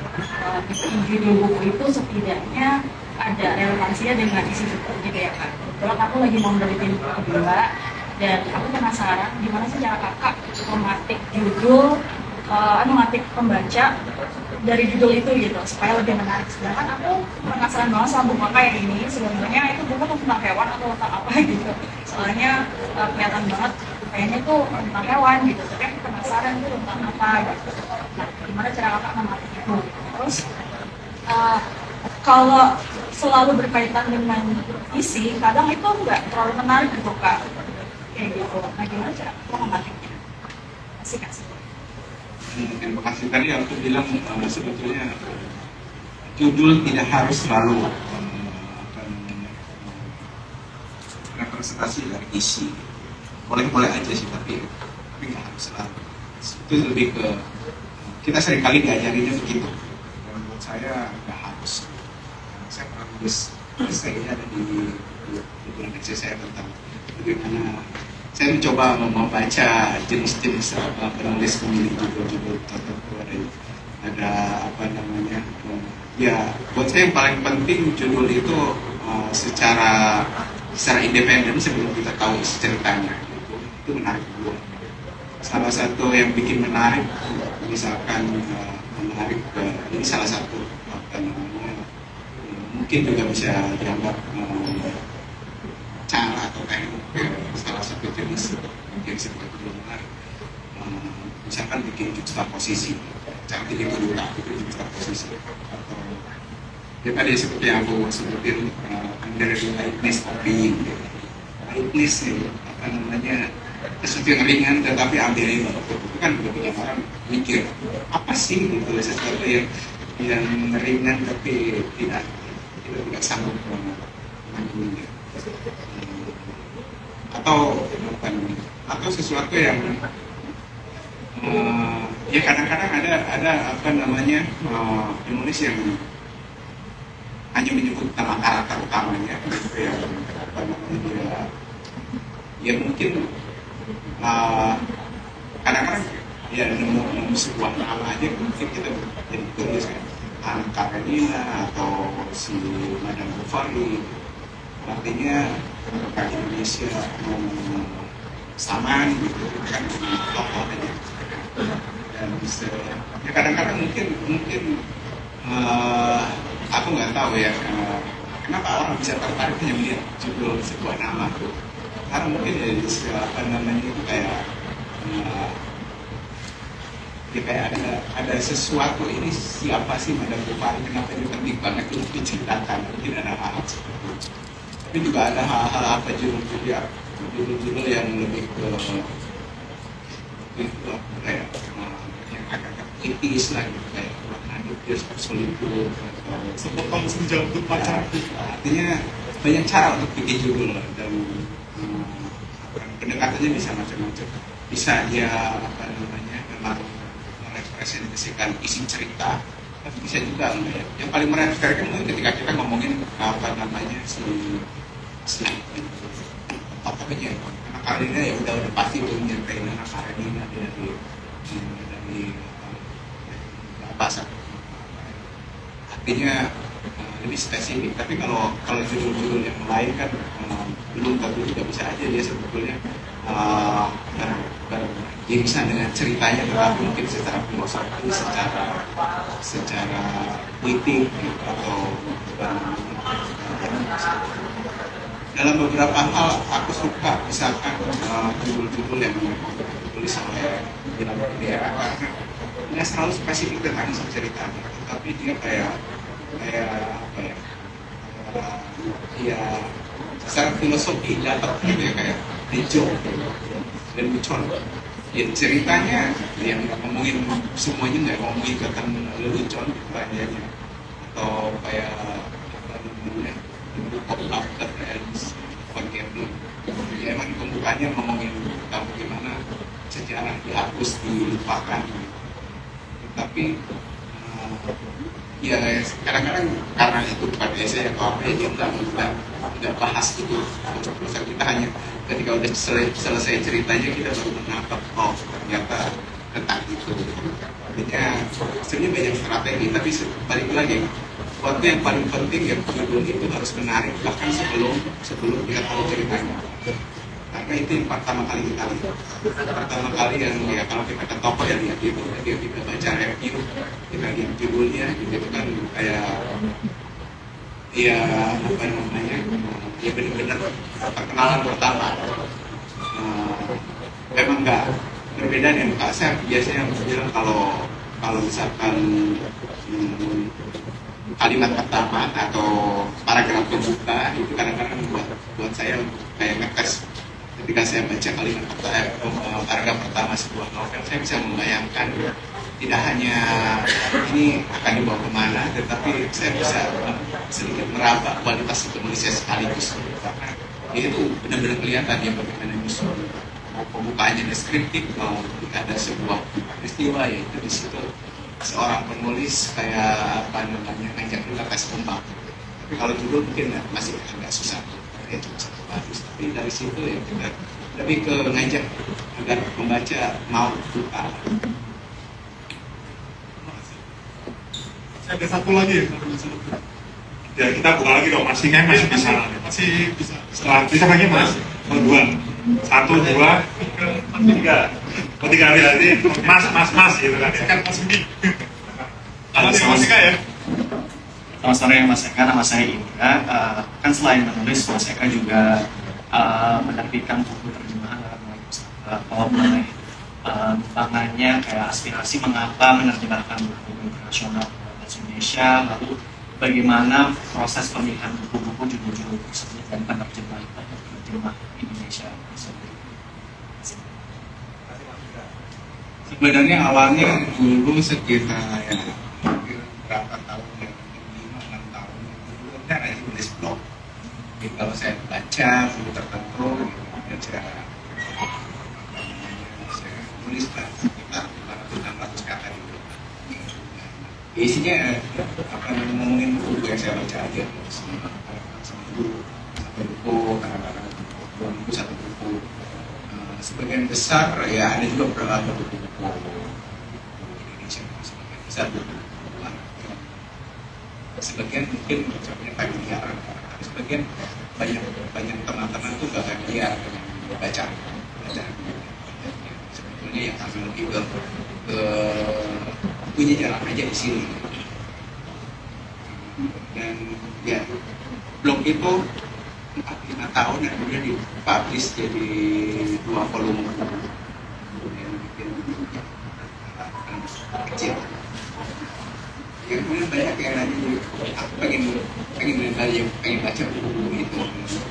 bikin judul buku itu setidaknya ada relevansinya dengan isi buku gitu ya kak. Kebetulan aku lagi mau menerbitkan buku kedua dan aku penasaran gimana sih cara kakak mematik judul, mematik pembaca dari judul itu gitu supaya lebih menarik. Sedangkan aku penasaran banget sama buku kakak yang ini, sebenarnya itu buku tentang hewan atau tentang apa gitu. Soalnya kelihatan banget kayaknya itu tentang hewan gitu, tapi aku penasaran itu tentang apa gitu. Nah, gimana cara kakak mematik itu? Terus kalau selalu berkaitan dengan isi, kadang itu nggak terlalu menarik gitu kak, kayak gitu. Nah gimana cara kakak mematiknya? Kasih. Terima kasih. Tadi aku bilang sebetulnya judul tidak harus selalu representasi dari isi. Boleh aja sih, tapi nggak harus selalu. Itu lebih ke kita seringkali diajarinya begitu. Dan menurut saya nggak harus. Saya pernah nulis saya ini ada di bulan essay saya tentang bagaimana saya mencoba membaca jenis-jenis penulis memilih judul-judul tertentu, ada apa namanya ya buat saya yang paling penting judul itu secara independen sebelum kita tahu ceritanya itu menarik dulu. Salah satu yang bikin menarik misalkan menarik ini salah satu apa namanya mungkin juga bisa dianggap cara atau teknik salah satu jenis yang seperti benar misalkan bikin juxtaposisi, cantik itu dulu itu juxtaposisi atau ya tadi seperti yang aku sebutin under the lightness of being, lightness itu apa namanya sesuatu yang ringan tetapi ambil itu kan begitu orang mikir apa sih gitu sesuatu yang ringan tapi tidak sanggup menangguhnya. Atau sesuatu yang ya kadang-kadang ada apa namanya penulis yang hanya menyebut nama karakter utamanya gitu ya apa namanya ya mungkin kadang-kadang ya nemu sebuah nama aja mungkin kita jadi tulis kan Anna Karenina atau si Madame Bovary, artinya orang Indonesia samaan gitu kan tokoh aja dan bisa ya kadang-kadang mungkin aku nggak tahu ya kenapa orang bisa tertarik hanya melihat judul sebuah nama tuh karena mungkin ya apa namanya itu kayak ya kayak ada sesuatu, ini siapa sih Madam Bupati, kenapa ini penting banget untuk diceritakan. Mungkin ada hal seperti itu, tapi juga ada hal-hal apa judul-judul yang lebih ke kayak yang agak kritis lah gitu, kayak dia selingkuh atau sepotong senja untuk pacar. artinya banyak cara untuk bikin judul lah, dan pendekatannya bisa macam-macam. Bisa dia apa namanya memang merepresentasikan isi cerita, tapi bisa juga enggak. Yang paling menarik sekarang kan ketika kita ngomongin apa namanya si apa aja anak Karenina, ya udah pasti itu nyeritain anak Karenina dari bahasa, artinya lebih spesifik. Tapi kalau judul-judul yang lain kan belum tentu, juga bisa aja dia sebetulnya beririsan dengan ceritanya, tetapi mungkin secara filosofi, secara puitik atau dalam beberapa hal aku suka misalkan judul-judul yang ditulis oleh dia nggak selalu spesifik tentang isi ceritanya, tapi dia kayak apa ya, ya secara filosofi dapat gitu ya, kayak Rejo dan Bucon. Ya ceritanya yang ngomongin semuanya, nggak ngomongin tentang lelucon gitu aja, atau kayak apa namanya Book of After Ends Forgetting. Ya emang pembukaannya ngomongin tentang bagaimana sejarah dihapus, dilupakan. Tapi ya kadang-kadang karena itu bukan esai atau apa ya, dia nggak bahas itu. Misal kita hanya ketika udah selesai ceritanya, kita baru menangkap oh ternyata tentang itu. Artinya sebenarnya banyak strategi, tapi balik lagi waktu yang paling penting ya, judul itu harus menarik bahkan sebelum kita tahu ceritanya. Karena itu yang pertama kali kita lihat. Pertama kali yang ya kalau kita ke toko ya lihat itu, dia kita baca review, kita lihat judulnya gitu kan, kayak ya apa namanya, ya benar-benar perkenalan pertama. Memang nggak berbeda dengan Kak Sep. Biasanya bilang kalau misalkan kalimat pertama atau paragraf pembuka itu kadang-kadang buat saya kayak ngetes. Ketika saya baca kalimat paragraf pertama sebuah novel, saya bisa membayangkan tidak hanya ini akan dibawa kemana, tetapi saya bisa sedikit meraba kualitas penulisnya sekaligus. Karena itu benar-benar kelihatan ya bagaimana nyusun, mau pembukaannya deskriptif, mau ada sebuah peristiwa, yaitu di situ seorang penulis kayak apa namanya ngajak kita tes ombak. Tapi kalau judul mungkin masih agak susah. Ya cuma satu bagus, tapi dari situ ya kita lebih ke ngajak agar membaca mau buka. Saya ada satu lagi Ya kita buka lagi dong, masih kan masih bisa. Masih bisa. Setelah bisa lagi mas, dua, satu, dua, tiga. Oh tiga kali tadi, mas gitu kan ya. Kan Mas Budi. Halo, Mas Eka ya. Selamat sore Mas Eka, nama saya Indra. Kan selain menulis, Mas Eka juga menerbitkan buku terjemahan dalam bahasa pustaka. Kalau mengenai tangannya kayak aspirasi mengapa menerjemahkan buku internasional ke bahasa Indonesia, lalu bagaimana proses pemilihan buku-buku judul-judul tersebut dan penerjemah Indonesia tersebut. Sebenarnya awalnya dulu sekitar ya berapa tahun ya, 5-6 tahun dulu kan aja nulis blog. Jadi kalau saya baca buku tertentu gitu, saya tulis sekitar 500-600 kata gitu. Isinya apa ngomongin buku yang saya baca aja, seminggu satu buku, kadang-kadang 2 minggu satu buku. Sebagian besar ya ada juga beberapa buku Indonesia, sebagian besar buku luar. Sebagian mungkin sebenarnya familiar, tapi sebagian banyak teman-teman tuh gak familiar dengan baca. Sebetulnya yang kami lebih ke punya jalan aja di sini. Dan ya blog itu 4-5 tahun dan kemudian dipublish jadi 2 volume, kemudian bikin kecil. Ya, kemudian banyak yang nanya, aku pengen baca buku itu.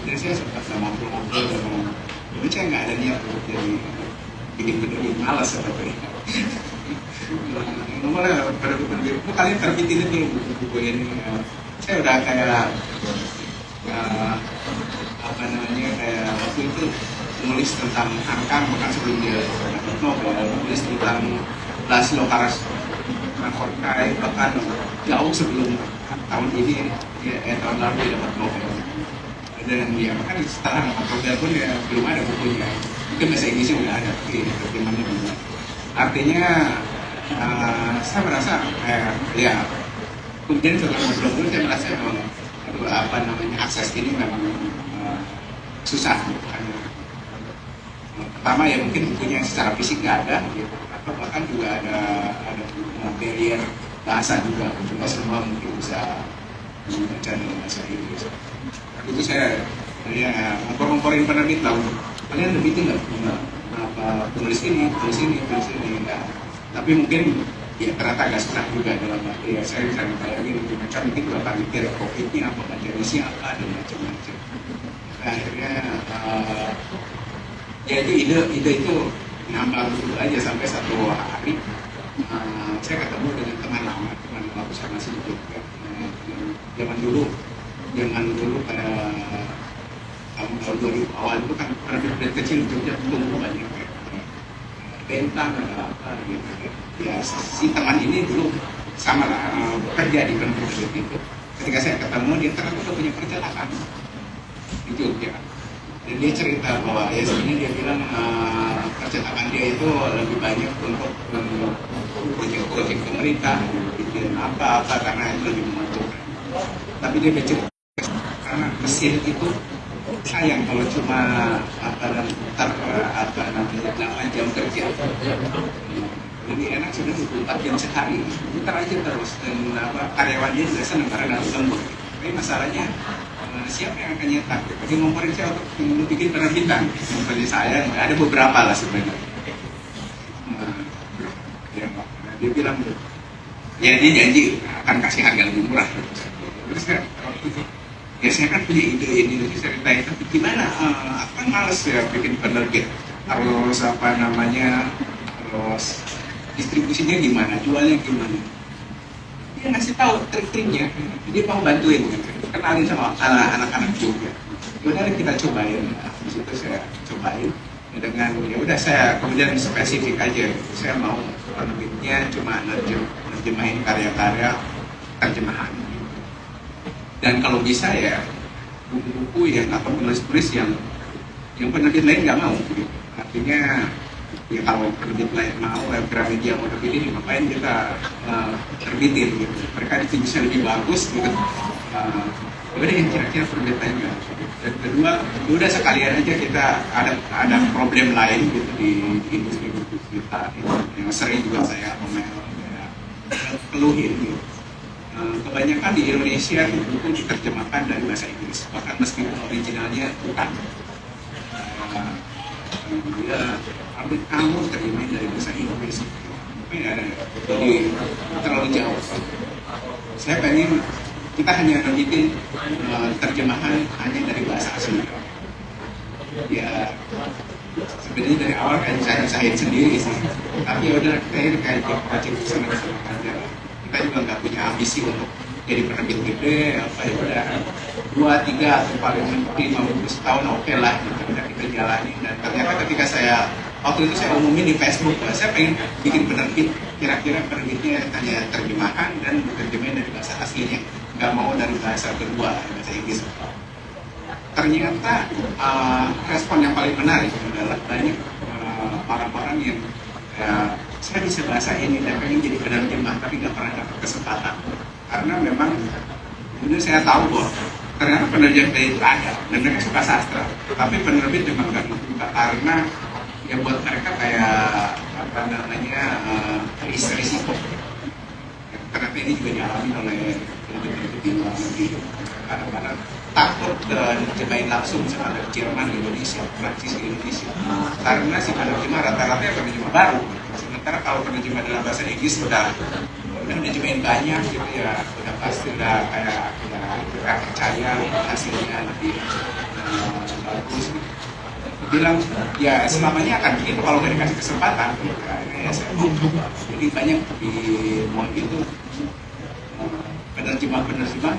Dan saya sempat ngobrol sama, saya nggak ada niat untuk jadi bikin penerbit, malas sebetulnya. Nomornya pada penerbit, kalian terbitin dulu buku-buku ini. Saya udah kayak kayak waktu itu nulis tentang Hangkang, bahkan sebelum dia dapat Nobel, nulis tentang Laszlo Krasnahorkai, bahkan jauh sebelum tahun ini tahun lalu dia dapat Nobel. Dan ya bahkan setelah dapat Nobel pun ya belum ada bukunya. Mungkin bahasa Inggrisnya udah ada, tapi terjemahannya belum. Artinya saya merasa ya kemudian setelah ngobrol saya merasa memang akses ini memang susah. Pertama ya mungkin bukunya secara fisik nggak ada, gitu. Atau bahkan juga ada barrier bahasa juga, cuma semua mungkin bisa membaca dalam bahasa Inggris. Itu saya ngompor-ngomporin penerbit lah, kalian nerbitin nggak tulis ini enggak. Tapi mungkin ya ternyata agak susah juga dalam arti ya saya bisa bayangin macam mungkin bakal mikir profitnya apa, jenisnya apa dan macam-macam. Nah, akhirnya ya itu ide itu ngambang dulu aja sampai satu hari saya ketemu dengan teman lama aku sama si Jogja. Zaman dulu pada tahun 2000 awal itu kan penerbit kecil di Jogja belum banyak Bentang ada apa gitu. Ya si teman ini dulu sama lah bekerja di penerbit itu. Ketika saya ketemu dia ternyata udah punya perjalanan di Jogja. Dan dia cerita bahwa ya sebenarnya dia bilang percetakan dia itu lebih banyak untuk proyek-proyek pemerintah, bikin apa-apa karena itu lebih menguntungkan. Tapi dia bercerita karena mesin itu sayang kalau cuma putar 8 jam kerja. Jadi enak sudah 24 jam sehari, putar aja terus dan karyawan dia juga senang karena harus lembur. Tapi masalahnya siapa yang akan nyetak? Jadi ngomporin saya untuk bikin penerbitan. Seperti saya ada beberapa lah sebenarnya. Dia bilang ya dia janji akan kasih harga lebih murah. Terus saya kan punya ide ini, jadi saya tanya, tapi gimana? Aku kan males ya bikin penerbit, harus harus distribusinya gimana, jualnya gimana. Dia ngasih tahu trik-triknya, dia mau bantuin, kenalin sama anak-anak juga. Yaudah kita cobain, di situ saya cobain dengan ya udah saya kemudian spesifik aja, saya mau penerbitnya cuma nerjemahin karya-karya terjemahan. Dan kalau bisa ya buku-buku yang atau penulis-penulis yang penerbit lain nggak mau gitu. Artinya ya kalau penerbit lain mau, Gramedia mau terbitin, ngapain kita terbitin gitu. Mereka itu bisa lebih bagus gitu. Udah yang kira-kira penerbit lain nggak. Dan kedua, udah sekalian aja kita ada problem lain gitu di industri buku kita yang sering juga saya keluhin gitu. Kebanyakan di Indonesia itu buku diterjemahkan dari bahasa Inggris, bahkan meskipun originalnya bukan. Dia ambil kamus terjemahin dari bahasa Inggris, jadi terlalu jauh. Saya pengen kita hanya bikin terjemahan hanya dari bahasa asli. Ya sebenarnya dari awal kan saya sendiri sih, tapi udah kayak sana aja. Kita juga nggak punya ambisi untuk jadi penerbit gede apa ya udah 2, 3 atau paling 50 tahun oke lah kita jalani. Dan ternyata ketika waktu itu saya umumin di Facebook, saya pengen bikin penerbit, kira-kira penerbitnya hanya terjemahan dan terjemahan dari bahasa aslinya, nggak mau dari bahasa kedua, bahasa Inggris. Ternyata respon yang paling menarik adalah banyak orang-orang yang saya bisa bahasa ini dan pengen jadi penerjemah tapi nggak pernah dapat kesempatan karena memang kemudian saya tahu bahwa ternyata penerjemah itu ada dan mereka suka sastra, tapi penerbit memang nggak suka karena ya buat mereka kayak risiko. Ternyata ini juga dialami oleh penerbit di luar negeri, kadang-kadang takut terjemahin langsung misalnya dari Jerman ke Indonesia, Prancis ke Indonesia, karena si penerjemah rata-rata penerjemah baru. Sementara kalau penerjemah dalam bahasa Inggris udah nerjemahin banyak gitu ya, udah pasti udah kayak udah percaya hasilnya lebih bagus gitu. Bilang ya selamanya akan begitu kalau nggak dikasih kesempatan ya, jadi banyak di mall itu penerjemah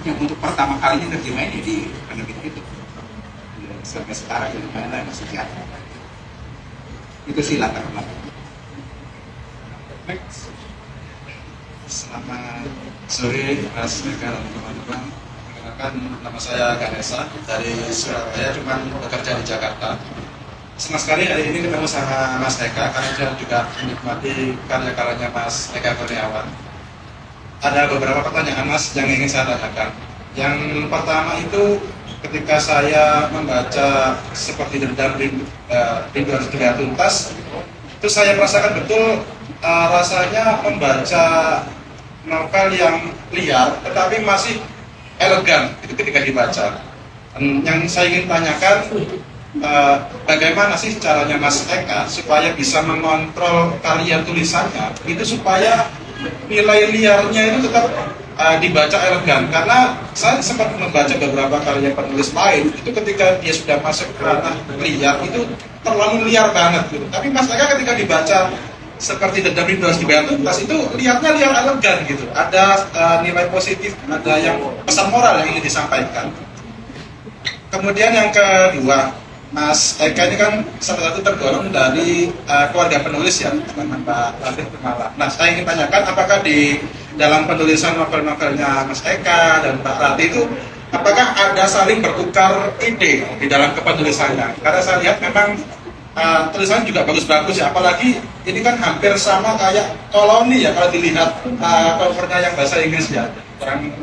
yang untuk pertama kalinya nerjemahin ya di penerbit itu ya, sampai sekarang ini mana masih jatuh itu sih latar belakang. Next. Selamat sore Mas Eka dan teman-teman. Perkenalkan, nama saya Ganesha dari Surabaya, cuman bekerja di Jakarta. Senang sekali hari ini ketemu sama Mas Eka karena saya juga menikmati karya-karyanya Mas Eka Kurniawan. Ada beberapa pertanyaan Mas yang ingin saya tanyakan. Yang pertama itu ketika saya membaca seperti Dendam Rindu Harus Terlihat Tuntas, itu saya merasakan betul rasanya membaca novel yang liar tetapi masih elegan itu ketika dibaca. Yang saya ingin tanyakan, bagaimana sih caranya Mas Eka supaya bisa mengontrol karya tulisannya itu supaya nilai liarnya itu tetap dibaca elegan, karena saya sempat membaca beberapa karya penulis lain itu ketika dia sudah masuk ke ranah liar itu terlalu liar banget gitu. Tapi Mas Eka ketika dibaca seperti Dendam Rindu Harus Terlihat Tuntas itu liarnya liar elegan gitu, ada nilai positif, ada yang pesan moral yang ingin disampaikan. Kemudian yang kedua, Mas Eka ini kan salah satu tergolong dari keluarga penulis ya, teman Mbak Ratih Kumala. Nah, saya ingin tanyakan apakah di dalam penulisan novel-novelnya Mas Eka dan Mbak Ratih itu apakah ada saling bertukar ide di dalam kepenulisannya? Karena saya lihat memang tulisannya juga bagus-bagus ya, apalagi ini kan hampir sama kayak koloni ya kalau dilihat covernya yang bahasa Inggris ya, orang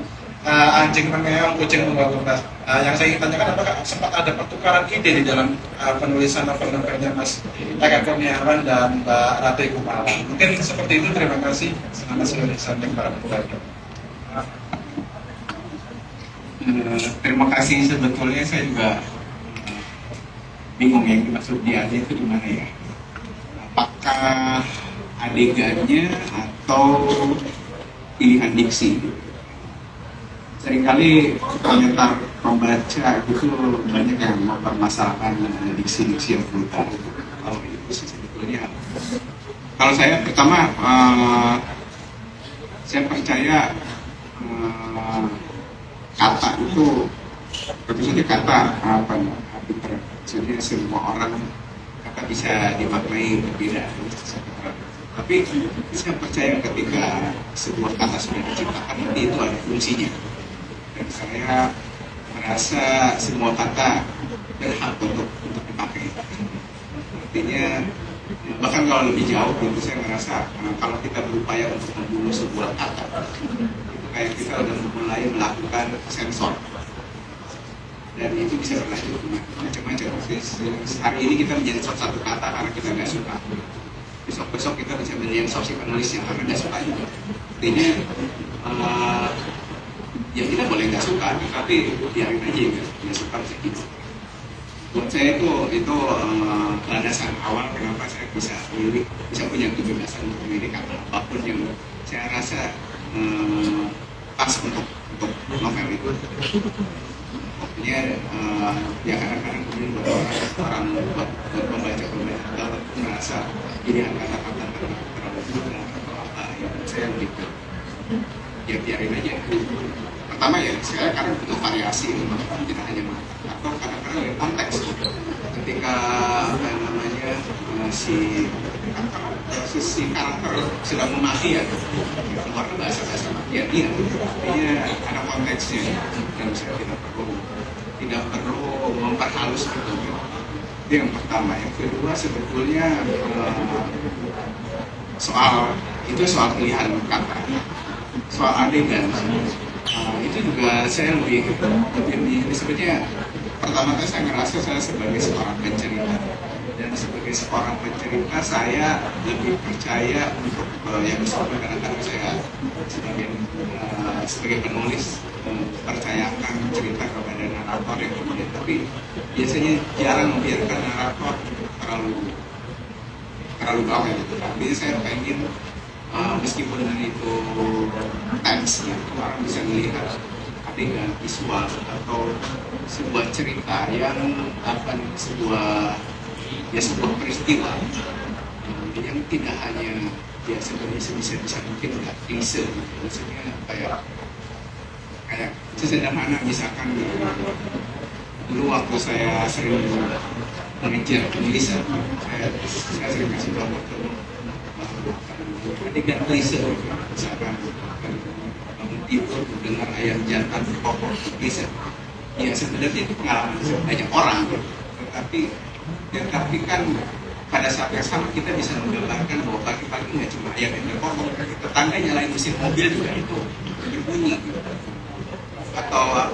anjing mengeong, kucing membangun. Yang saya ingin tanyakan apakah sempat ada pertukaran ide di dalam penulisan novel-novelnya Mas Eka Kurniawan dan Mbak Ratih Kumala? Mungkin seperti itu, terima kasih. Selamat sore, sampai para pembaca. Terima kasih. Sebetulnya saya juga bingung yang dimaksud dia itu gimana ya, apakah adegannya atau pilihan diksi. Seringkali komentar pembaca itu banyak yang mempermasalahkan diksi-diksi yang brutal. Kalau itu sih sebetulnya, kalau saya pertama saya percaya kata itu tentu saja kata jadi semua orang kata bisa dimaknai berbeda. Tapi saya percaya ketika sebuah kata sudah diciptakan itu ada fungsinya. Dan saya merasa semua kata berhak untuk dipakai. Artinya bahkan kalau lebih jauh itu saya merasa kalau kita berupaya untuk membunuh sebuah kata itu kayak kita udah mulai melakukan sensor. Dan itu bisa berlanjut macam-macam. Hari ini kita menjadi satu kata karena kita nggak suka. Besok kita bisa menjadi si penulisnya karena nggak suka juga. Artinya ya kita boleh nggak suka, tapi biarin aja nggak suka bisa gitu. Buat saya itu landasan awal kenapa saya bisa punya kebebasan untuk memilih kata apapun yang saya rasa pas untuk novel itu. Pokoknya ya kadang-kadang kemudian buat pembaca merasa pilihan kata-kata terlalu mudah atau apa ya, saya lebih ke ya biarin aja. Pertama ya saya kadang butuh variasi, tidak hanya atau kadang-kadang dari konteks ketika si karakter sedang memaki ya keluar bahasa-bahasa makian dia artinya ada konteksnya dan saya tidak perlu memperhalus gitu. Itu yang pertama. Yang kedua sebetulnya soal pilihan kata, soal adegan itu juga saya lebih sebetulnya pertama kali saya ngerasa saya sebagai seorang pencerita dan sebagai seorang pencerita saya lebih percaya untuk yang disebut kadang-kadang saya sebagai penulis percayakan cerita kepada narator yang kemudian, tapi biasanya jarang membiarkan narator terlalu bawah gitu. Artinya saya pengen meskipun itu teks ya, orang bisa melihat adegan visual atau sebuah cerita yang sebuah peristiwa yang tidak hanya ya sebenarnya bisa mungkin nggak klise gitu. Maksudnya kayak sesederhana misalkan dulu waktu saya sering mengejar penulisan, saya sering kasih contoh adegan klise misalkan bangun tidur mendengar ayam jantan berkokok klise. Ya sebenarnya itu pengalaman banyak orang, tetapi kan pada saat yang sama kita bisa menggambarkan bahwa pagi-pagi nggak cuma ayam yang berkokok, tetangga nyalain mesin mobil juga itu berbunyi, atau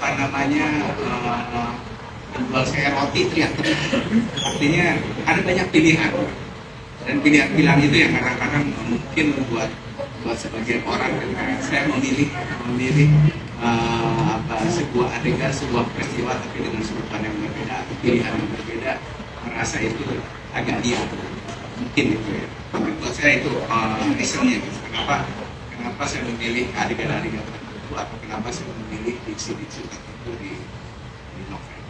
penjual saya roti teriak-teriak. Artinya ada banyak pilihan, dan pilihan-pilihan itu yang kadang-kadang mungkin buat sebagian orang, saya memilih sebuah adegan, sebuah peristiwa tapi dengan sudut pandang yang berbeda, pilihan yang berbeda, merasa itu agak liar mungkin itu ya. Buat saya itu reasonnya gitu. Kenapa saya memilih adegan-adegan tertentu, atau kenapa saya memilih diksi-diksi tertentu di novel.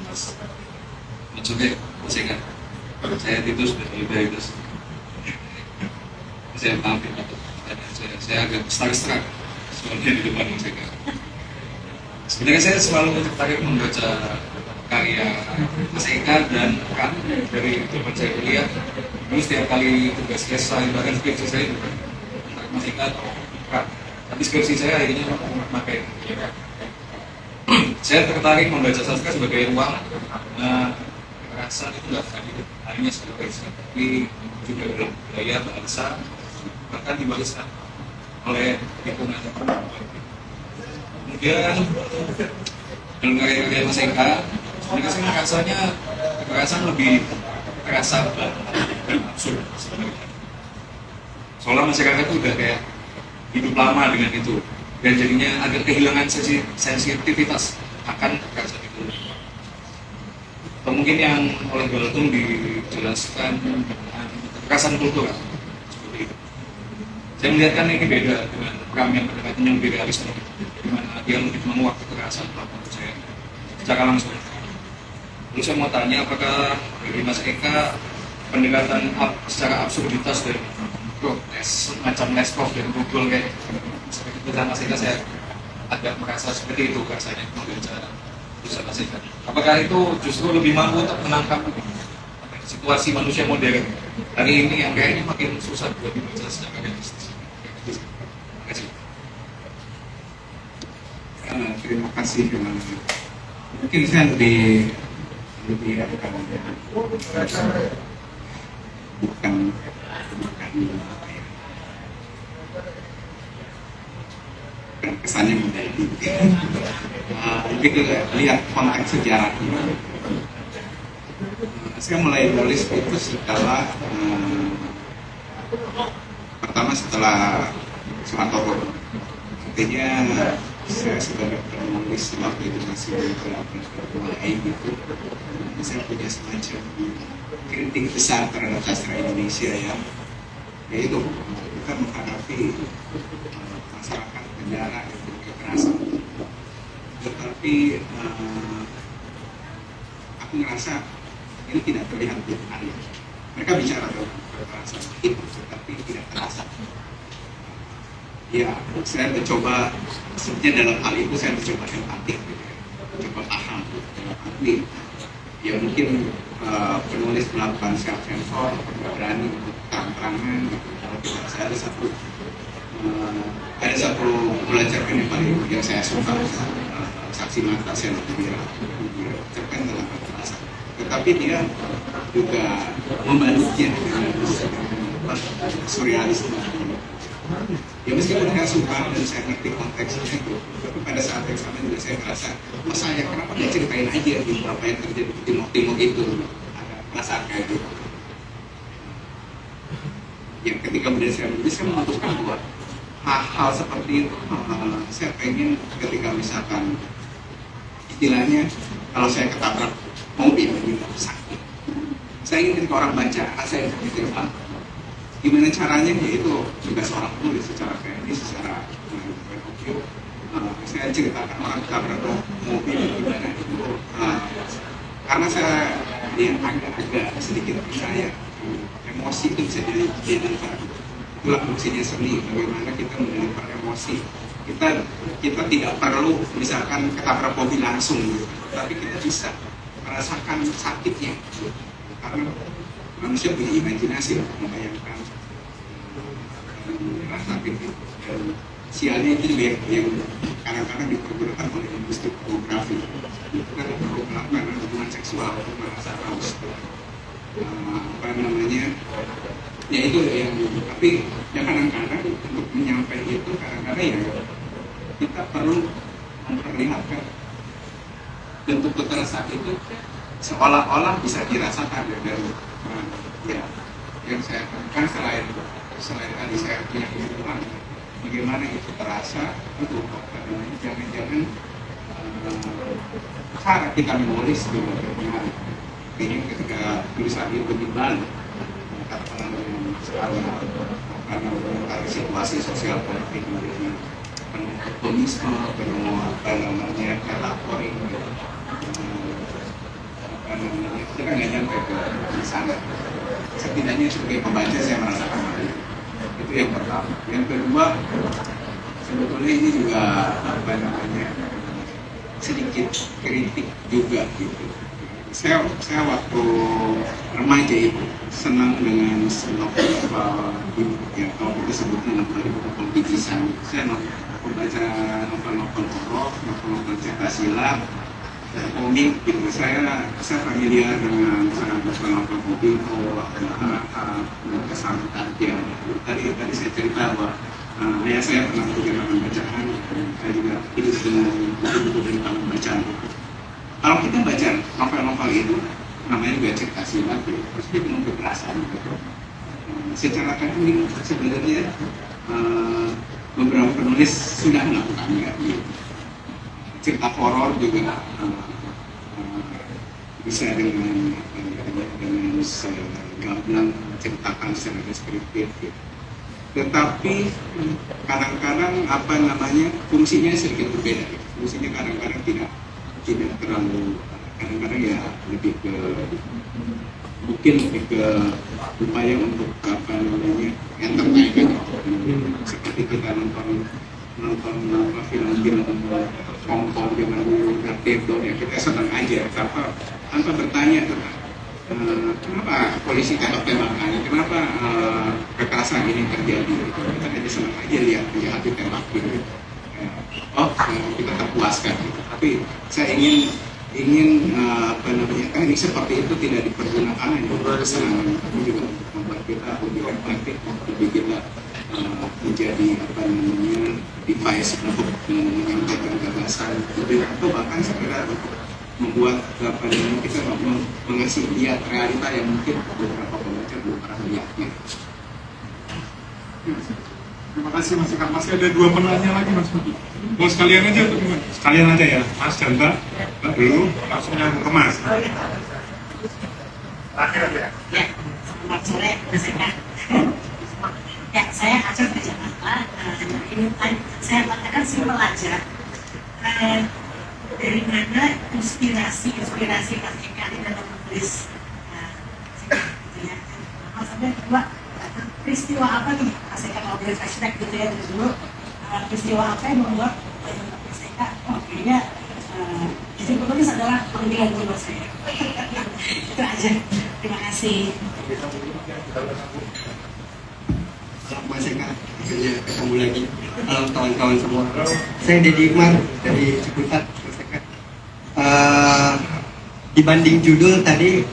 Mas Oke, masih ingat saya Titus dari Titus. Saya paham ya, saya agak stuck soalnya di depan Mas Eka. Sebenarnya saya selalu tertarik membaca karya Mas Eka dan Kang dari zaman saya kuliah. Dulu setiap kali tugas esai, bahkan skripsi saya juga Mas Eka atau Kang. Tapi skripsi saya akhirnya memakai saya tertarik membaca sastra sebagai ruang kekerasan itu nggak hanya sebagai tapi juga dalam budaya bahasa, bahkan diwariskan oleh lingkungan. Kemudian dalam karya-karya Mas Eka, sebenarnya saya rasanya kekerasan lebih terasa dan absurd sebenarnya. Soalnya Mas Eka itu udah kayak hidup lama dengan itu, dan jadinya agak kehilangan sensitivitas akan kekerasan itu. Atau mungkin yang oleh Galtung dijelaskan kekerasan kultural seperti itu. Saya melihatkan ini beda dengan Pram yang pendekatannya lebih realisme, di mana dia lebih menguak kekerasan menurut saya secara langsung. Lalu saya mau tanya, apakah dari Mas Eka pendekatan secara absurditas dan protes macam Leskov dan Google kayak seperti itu Mas Eka, saya agak merasa seperti itu rasanya membaca tulisan Mas Eka. Apakah itu justru lebih mampu untuk menangkap situasi manusia modern hari ini yang kayaknya makin susah buat dibaca secara realistis? Terima kasih. Mungkin saya lebih bukan kesannya menjadi lebih lihat konteks sejarahnya. Saya mulai nulis itu setelah Soeharto. Artinya saya sebagai penulis waktu itu masih mulai gitu, saya punya semacam kritik besar terhadap sastra Indonesia ya, yaitu kita menghadapi masyarakat negara yang kekerasan, tetapi aku ngerasa ini tidak terlihat di hari. Mereka bicara tentang kekerasan itu, tetapi tidak terasa. Ya, saya mencoba, sebenarnya dalam hal itu saya mencoba empatik, mencoba paham, arti. Ya mungkin penulis melakukan self sensor, berani untuk terang-terangan. Kalau tidak, saya ada satu pelajaran yang paling yang saya suka, saksi mata saya cerpen tentang kekerasan. Tetapi dia juga membaliknya dengan surrealisme. Ya meskipun saya suka dan saya ngerti konteksnya itu, tapi pada saat yang sama juga saya merasa, saya kenapa nggak ceritain aja gitu apa yang terjadi di timur-timur itu, ada perasaan kayak gitu. Yang ketika kemudian saya menulis, saya memutuskan bahwa hal-hal seperti itu saya pengen ketika misalkan istilahnya kalau saya ketabrak mobil gitu sakit, saya ingin ketika orang baca saya pikir gimana caranya, yaitu juga seorang penulis secara kreatif, secara saya ceritakan orang ketabrak mobil gimana itu karena saya agak sedikit percaya emosi itu bisa dideliver. Itulah fungsinya seni, bagaimana kita mendeliver emosi. Kita tidak perlu misalkan ketabrak mobil langsung gitu, tapi kita bisa merasakan sakitnya gitu. Karena manusia punya imajinasi membayangkan rasa sakit itu. Dan sialnya itu juga yang kadang-kadang dipergunakan oleh industri pornografi. Itu kan perlu melakukan hubungan seksual untuk merasa haus. Ya itu yang, tapi ya kadang-kadang untuk menyampaikan itu kadang-kadang ya kita perlu memperlihatkan bentuk kekerasan itu seolah-olah bisa dirasakan dan ya yang saya katakan selain tadi saya punya kebutuhan bagaimana itu terasa itu jangan-jangan cara kita menulis juga berpengaruh. Ini ketika tulisan itu dibalik karena situasi sosial politik penuh optimisme, penuh metaforik, kita nggak nyampe ke sana. Setidaknya sebagai pembaca saya merasakan itu yang pertama. Yang kedua, sebetulnya ini juga sedikit kritik juga gitu. Saya waktu remaja itu senang dengan novel-novel yang kalau kita sebutnya novel pikisan. Saya membaca novel-novel horor, novel-novel cetak komik gitu. Saya familiar dengan novel-novel komik, kesan karya. Tadi saya cerita bahwa ayah saya pernah punya taman bacaan, saya juga hidup dengan buku-buku dari taman bacaan. Kalau kita baca novel-novel itu, namanya juga cerita silat, terus dia penuh kekerasan. Secara teknik sebenarnya beberapa penulis sudah melakukannya. Cerita horor juga bisa dengan gamblang menceritakan secara deskriptif. Tetapi kadang-kadang fungsinya sedikit berbeda. Fungsinya kadang-kadang tidak terlalu, kadang-kadang ya lebih ke upaya untuk entertain seperti kita nonton film Hongkong zaman dulu Dong ya, kita senang aja tanpa bertanya tentang kenapa polisi tembak-tembakan, kenapa kekerasan ini terjadi, kita aja senang aja lihat penjahat ditembak gitu. Kita terpuaskan gitu. Tapi saya ingin teknik seperti itu tidak dipergunakan hanya untuk kesenangan, tapi juga untuk membuat kita lebih empatik, lebih kita menjadi device untuk menyampaikan gagasan, lebih atau bahkan sekedar untuk membuat kita mengasih lihat realita yang mungkin beberapa pembaca belum pernah melihatnya. Terima kasih Mas Eka. Masih ada 2 penanya lagi Mas Budi. Mau sekalian aja atau gimana? Sekalian aja ya, Mas dan Mbak dulu langsung nyambung ke Mas. Terakhir aja ya. Ya, selamat sore Mas Eka. Ya, saya Aceh dari Jakarta. Ini saya katakan simpel aja. Dari mana inspirasi Mas Eka ini dalam menulis sampai kedua peristiwa apa nih Mas Eka kalau dari flashback gitu ya dari dulu peristiwa apa yang membuat Mas Eka kayaknya jadi penulis adalah panggilan buat saya. Itu aja. Terima kasih. Mas Eka, akhirnya ketemu lagi. Halo kawan-kawan semua. Saya Deddy Iqmar dari Ciputat, Mas Eka. Dibanding judul tadi,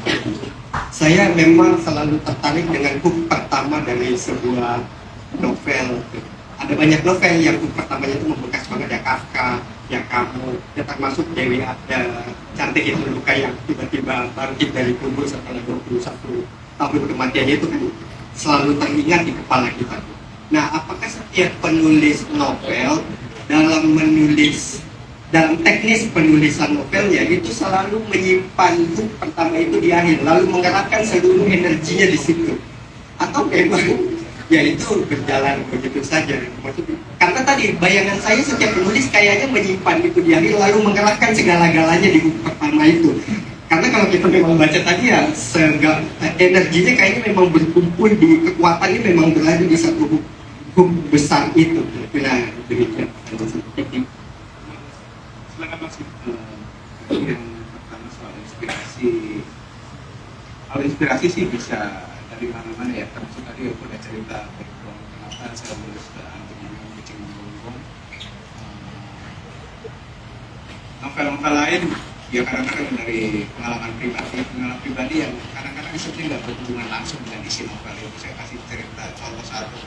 saya memang selalu tertarik dengan hook pertama dari sebuah novel ada banyak novel yang pertamanya itu membekas banget, ya Kafka, yang Kamu, ya termasuk Dewi ada Cantik Itu Luka yang tiba-tiba bangkit dari kubur setelah 21 tahun kematiannya, itu kan selalu teringat di kepala kita. Nah, apakah setiap penulis novel dalam teknis penulisan novelnya itu selalu menyimpan hook pertama itu di akhir, lalu mengerahkan seluruh energinya di situ, atau memang ya itu berjalan begitu saja? Maksudnya, karena tadi bayangan saya setiap penulis kayaknya menyimpan itu di akhir, lalu mengerahkan segala-galanya di hook pertama itu. Karena kalau kita memang baca tadi ya, energinya kayaknya memang berkumpul di kekuatannya, memang berada di satu hook besar itu. Nah, demikian. Silakan Mas. Yang pertama soal inspirasi. Kalau inspirasi sih bisa dari mana-mana ya. Termasuk tadi aku udah cerita background kenapa saya menulis Antimonium Kucing Gonggong. Novel-novel lain ya kadang-kadang dari pengalaman pribadi yang kadang-kadang sebenarnya nggak berhubungan langsung dengan isi novel itu. Saya kasih cerita contoh satu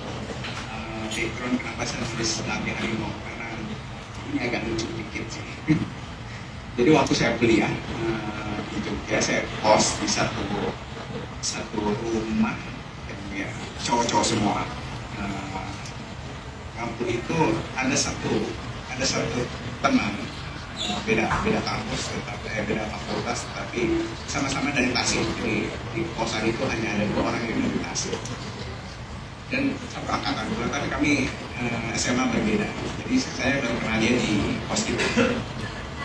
background kenapa saya nulis Nabi Harimau, karena ini agak lucu dikit sih. Jadi waktu saya kuliah di Jogja, saya kos di satu rumah yang ya cowok-cowok semua. Kampung itu ada satu teman beda kampus, beda fakultas, tapi sama-sama dari Tasik. Jadi di kosan itu hanya ada 2 orang yang dari Tasik. Dan satu angkatan pula, tapi kami SMA berbeda. Jadi saya baru kenal dia di kos itu.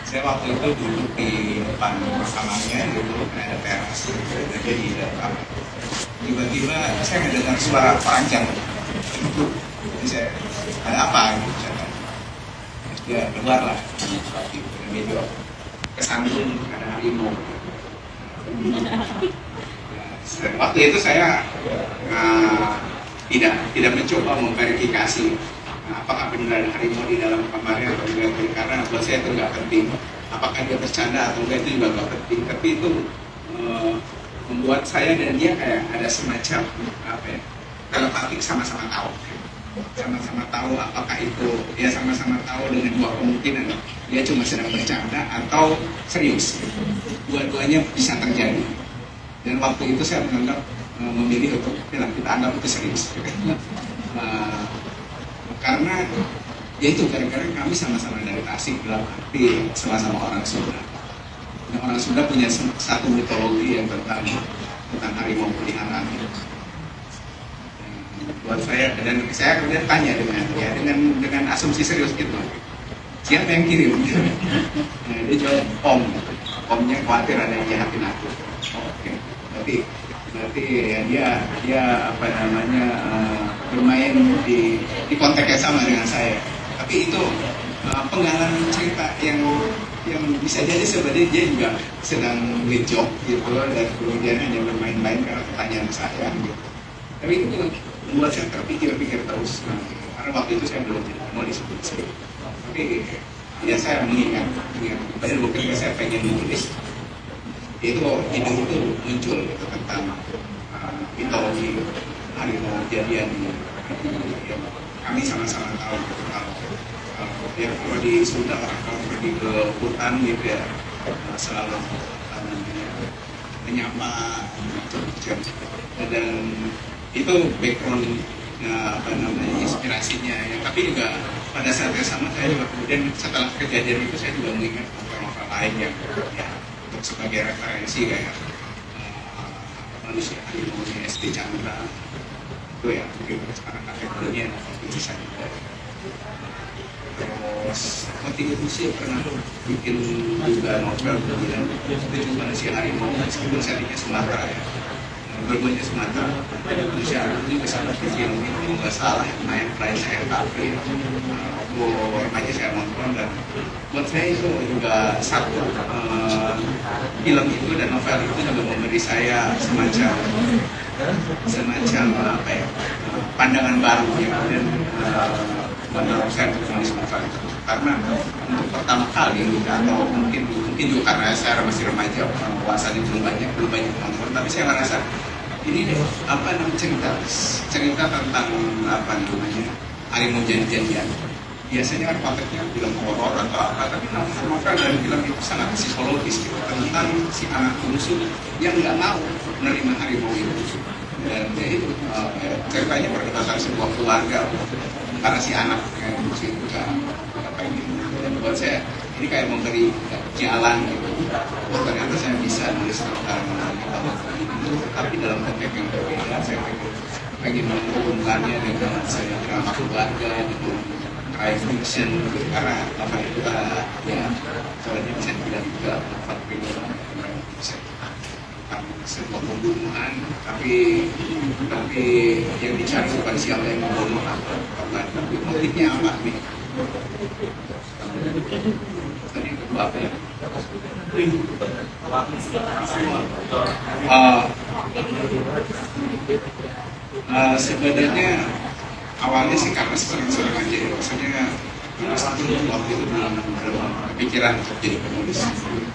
Saya waktu itu duduk di depan kamarnya, gitu, ada teras, jadi di dalam. Tiba-tiba saya mendengar suara panjang. Jadi saya, ada apa? Gitu, terus dia keluar lah, dan dia juga kesandung ada harimau. Waktu itu saya tidak mencoba memverifikasi apakah benar harimau di dalam kamarnya atau tidak, karena buat saya itu nggak penting. Apakah dia bercanda atau enggak itu juga nggak penting, tapi itu membuat saya dan dia kayak ada semacam apa ya, telepatik, sama-sama tahu apakah itu, ya sama-sama tahu dengan 2 kemungkinan, dia cuma sedang bercanda atau serius. Dua-duanya bisa terjadi. Dan waktu itu saya menganggap memilih untuk kita anggap itu serius. Karena ya itu kadang-kadang kami sama-sama dari Tasik, dalam arti sama-sama orang Sunda. Nah, orang Sunda punya satu mitologi yang tentang harimau peliharaan. Buat saya, dan saya kemudian tanya dengan asumsi serius gitu, siapa yang kirim? Nah, dia jawab omnya khawatir ada yang jahatin aku. Oke. Berarti ya dia apa namanya bermain di konteks yang sama dengan saya. Tapi itu penggalan cerita yang bisa jadi sebenarnya dia juga sedang ngejok gitu, dan kemudian hanya bermain-main karena pertanyaan saya gitu. Tapi itu membuat saya terpikir-pikir terus. Karena waktu itu saya belum mau disebut. Tapi ya saya mengingat pada waktu saya pengen menulis, itu ide itu muncul gitu, tentang mitologi harimau kejadian. Kami sama-sama tahu gitu, kalau di Sunda orang kalau pergi ke hutan gitu ya selalu menyapa macam-macam, dan itu background inspirasinya ya. Tapi juga pada saat yang sama saya juga kemudian setelah kejadian itu saya juga mengingat novel-novel lain yang ya, sebagai referensi kayak Manusia Harimau S.D. Chandra itu ya, mungkin sekarang kategorinya novel tulisan juga. Terus Konstitusi pernah bikin juga novel kemudian itu Manusia Harimau, meskipun settingnya Sumatera ya, berbuatnya Sumatera. Manusia Harimau ini bisa bikin itu nggak salah, main play saya tapi remaja saya nonton, dan buat saya itu juga satu film itu dan novel itu juga memberi saya semacam apa ya, pandangan baru ya, dan menurut saya untuk menulis novel itu, karena untuk pertama kali atau mungkin juga karena saya masih remaja, wawasannya belum banyak nonton, tapi saya merasa ini deh apa namanya cerita tentang apa namanya harimau jadi-jadian. Biasanya kan konteksnya film horor atau apa, tapi novel dan film itu sangat psikologis gitu, tentang si anak bungsu yang nggak mau menerima harimau itu. Dan ya itu ceritanya perkembangan sebuah keluarga karena si anak yang bungsu itu nggak pengen. Dan buat saya ini kayak memberi jalan gitu. Ternyata saya bisa nulis tentang tapi dalam konteks yang berbeda. Saya pengen menghubungkannya dengan saya drama keluarga dengan crime fiction karena apa itu ya soalnya bisa dibilang juga bisa sebuah pembunuhan tapi yang dicari bukan siapa yang membunuh tapi motifnya apa nih tadi kedua apa ya sebenarnya awalnya sih karena sering-sering aja ya, maksudnya waktu itu belum kepikiran untuk jadi penulis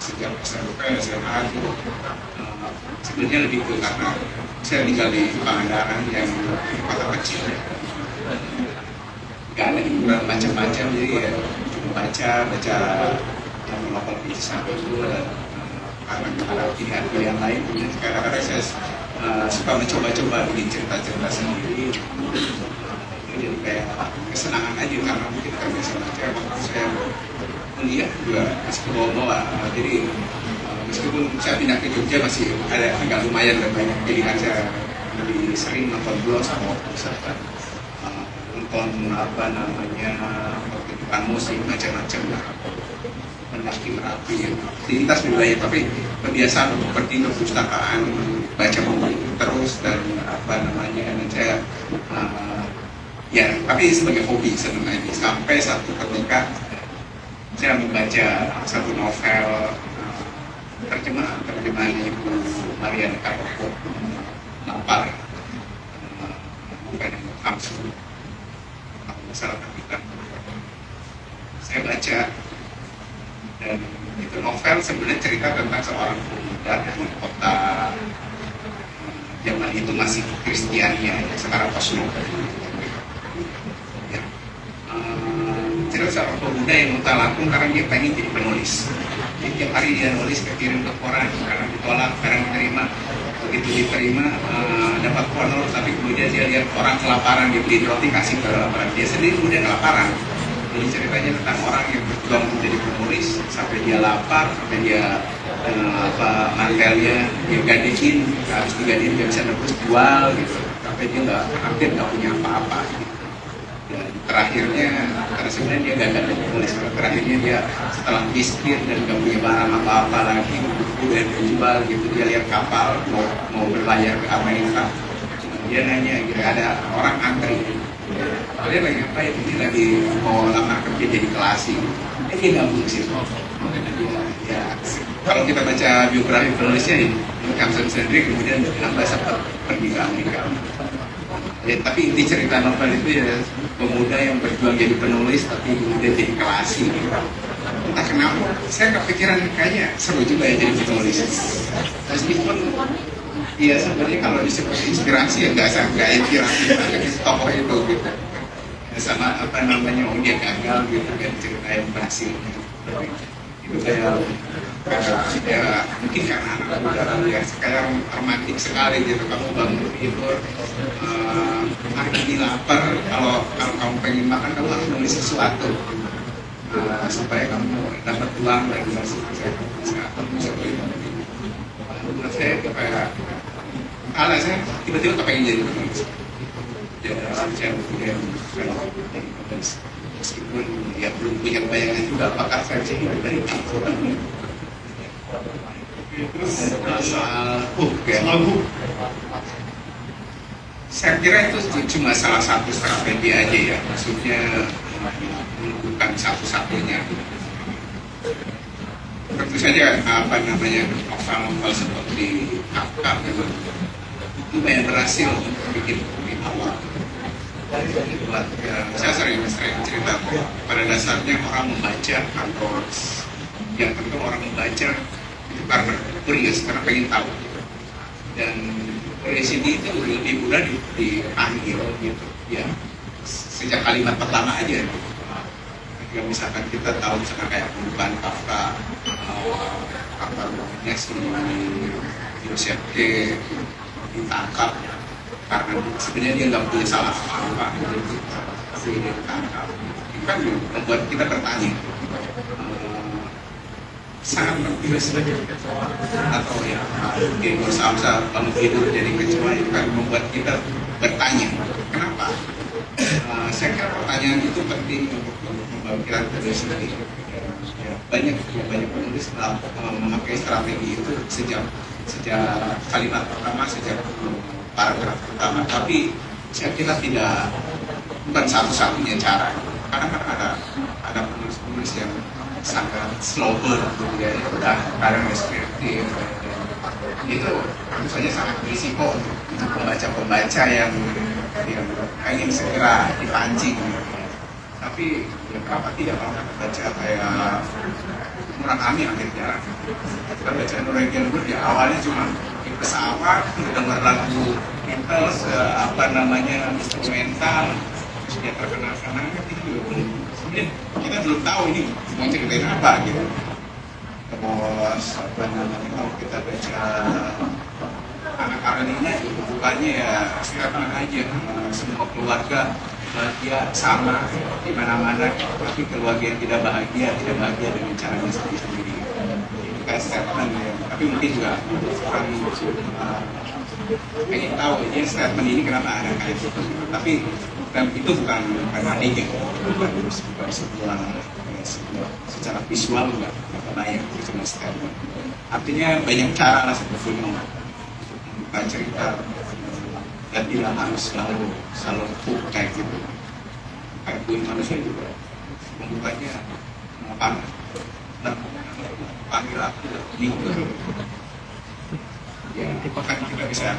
sejak SMP, SMA itu sebenarnya lebih ke karena saya tinggal di Pangandaran yang kota kecil nggak ada hiburan macam-macam jadi ya cuma baca novel itu sampai itu dan ada pilihan-pilihan lain kemudian kadang-kadang saya suka mencoba-coba bikin cerita-cerita sendiri jadi kayak kesenangan aja karena mungkin kan biasa baca waktu saya kuliah juga masih ke bawah jadi meskipun saya pindah ke Jogja masih ada agak lumayan dan banyak pilihan saya lebih sering nonton blog sama misalkan nonton apa namanya pertunjukan musik macam-macam mendaki Merapi lintas wilayah tapi kebiasaan untuk pergi ke perpustakaan baca buku terus dan apa namanya dan saya ya, tapi sebagai hobi sebenarnya sampai satu ketika saya membaca satu novel terjemahan Ibu Mariana Karoko Lampar bukan Kamsu salah kita saya baca dan itu novel sebenarnya cerita tentang seorang pemuda di kota zaman itu masih Kristiania sekarang Oslo cerita seorang pemuda yang muta lampung karena dia pengen jadi penulis jadi tiap hari dia nulis kirim ke koran karena ditolak, kadang diterima begitu diterima dapat honor tapi kemudian dia lihat orang kelaparan dia beli roti kasih ke kelaparan dia sendiri kemudian kelaparan jadi ceritanya tentang orang yang berjuang menjadi penulis sampai dia lapar sampai dia mantelnya dia gadein harus digadein dia bisa nebus jual gitu sampai dia hampir nggak punya apa-apa gitu. Dan terakhirnya karena sebenarnya dia gagal jadi penulis terakhirnya dia setelah miskin dan nggak punya barang apa-apa lagi buku dan dijual gitu dia lihat kapal mau berlayar ke Amerika dia nanya gitu ada orang antri dia lagi apa itu dia lagi mau lamar kerja jadi kelasi dia gabung sih ya kalau kita baca biografi penulisnya ini Kamsun sendiri kemudian nambah sempat pergi ke Amerika ya, tapi inti cerita novel itu ya pemuda yang berjuang jadi penulis tapi kemudian jadi kelasi gitu. Entah kenapa saya kepikiran kayaknya seru juga ya jadi penulis meskipun ya sebenarnya kalau disebut inspirasi ya nggak inspirasi banget tokoh itu gitu sama apa namanya dia gagal gitu kan cerita yang berhasil gitu. Itu kayak ya mungkin karena anak muda ya kayak romantis sekali gitu kamu bangun tidur hari ini lapar kalau kamu pengen makan kamu harus nulis sesuatu supaya kamu dapat uang dan masih bisa menurut saya kayak saya tiba-tiba kepengen jadi penulis saya kemudian meskipun ya belum punya bayangan juga apakah saya bisa hidup dari itu terus soal hook ya saya kira itu cuma salah satu strategi aja ya maksudnya bukan satu-satunya tentu saja apa namanya novel-novel seperti Kafka gitu itu banyak berhasil untuk bikin di awal buat saya sering cerita pada dasarnya orang membaca atau yang tentu orang membaca itu karena curious karena pengen tahu dan curiosity itu lebih mudah dipanggil gitu ya sejak kalimat pertama aja. Ketika misalkan kita tahu misalkan kayak pembukaan Kafka, kabarnya si Joseph K ditangkap karena sebenarnya dia nggak punya salah apa-apa, tapi dia ditangkap. Itu kan membuat kita bertanya, sangat penting atau ya mungkin bersama kalau tidur jadi kecoa, itu kan membuat kita bertanya kenapa. Saya kira pertanyaan itu penting untuk membangkitkan diri sendiri. Banyak penulis memakai strategi itu sejak kalimat pertama, sejak paragraf pertama. Tapi saya kira bukan satu-satunya cara. Karena kan ada penulis-penulis yang sangat slow burn, ya, udah kadang deskriptif. Itu tentu saja sangat berisiko untuk pembaca-pembaca yang ingin segera dipancing. Tapi ya kenapa tidak kalau kita baca kayak Murakami akhir jalan. Kita baca Norwegian Wood ya awalnya cuma di pesawat, dengar lagu Beatles, instrumental, terus dia terkenal itu sebenarnya kita belum tahu ini mau ceritain apa gitu. Terus kalau kita baca Anak Karenina itu bukannya ya silakan aja, semua keluarga bahagia sama di mana-mana, tapi keluarga yang tidak bahagia dengan caranya sendiri. Itu kayak statement ya. Tapi mungkin juga orang pengen tahu ini statement ini kenapa ada kayak gitu. Tapi itu bukan anehnya, bukan sebuah secara visual nggak kebayang, itu cuma statement. Artinya banyak cara lah sebetulnya untuk membuka cerita dan tidak harus selalu hook kayak gitu. Kayak Buim Manusia juga membukanya panggil aku minggu. Ya, bahkan kita bisa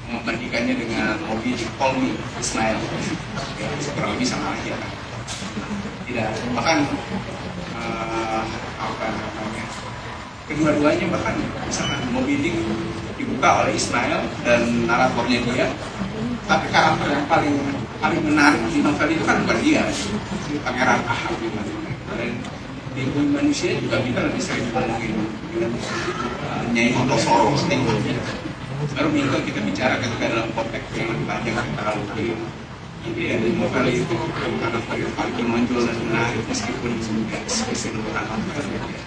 membandingkannya dengan Moby Dick Call Me Ismail, ya, kurang lebih sama aja kan. Tidak, bahkan kedua-duanya bahkan misalkan Moby Dick dibuka oleh Ismail dan naratornya dia, tapi karakter yang paling menarik di novel itu kan bukan dia, Pangeran Ahab gitu. Dan di Buim Manusia juga kita lebih sering ngomongin Nyai Otosoro. Baru minggu kita bicara ketika dalam konteks yang lebih panjang terlalu film. Jadi ya, di novel itu karakter yang paling menonjol dan menarik meskipun keseluruhan novel ya.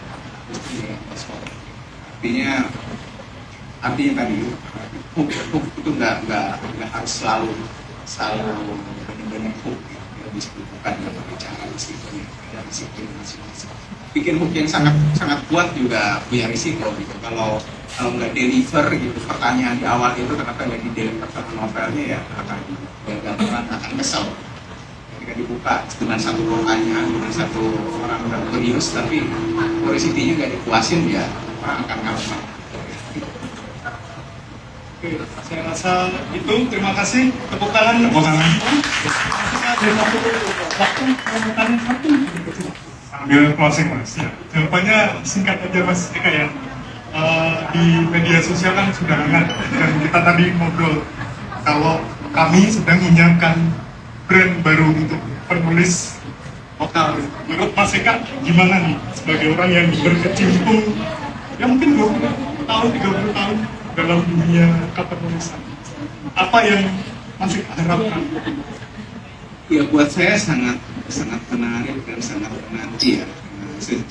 Artinya tadi hook itu nggak harus selalu benar-benar hook, ya, bisa bukan berbicara meskipun ada disiplin masing-masing. Bikin hook yang sangat kuat juga punya risiko gitu. Kalau nggak deliver gitu pertanyaan di awal itu, kenapa nggak di deliver sama novelnya, ya akan gagal, akan kesel. Ketika dibuka dengan satu pertanyaan dengan satu orang yang serius, tapi curiosity-nya nggak dipuasin, ya orang akan ngambang. Oke, saya rasa itu. Terima kasih. Tepuk tangan. Sambil closing mas, ya. Jawabannya singkat aja mas Eka ya. Di media sosial kan sudah hangat, dan kita tadi ngobrol kalau kami sedang menyiapkan brand baru untuk penulis lokal. Menurut Mas Eka gimana nih sebagai orang yang berkecimpung ya mungkin 20 tahun, 30 tahun dalam dunia kepenulisan, apa yang Mas Eka harapkan? Ya buat saya sangat menarik dan sangat menanti ya,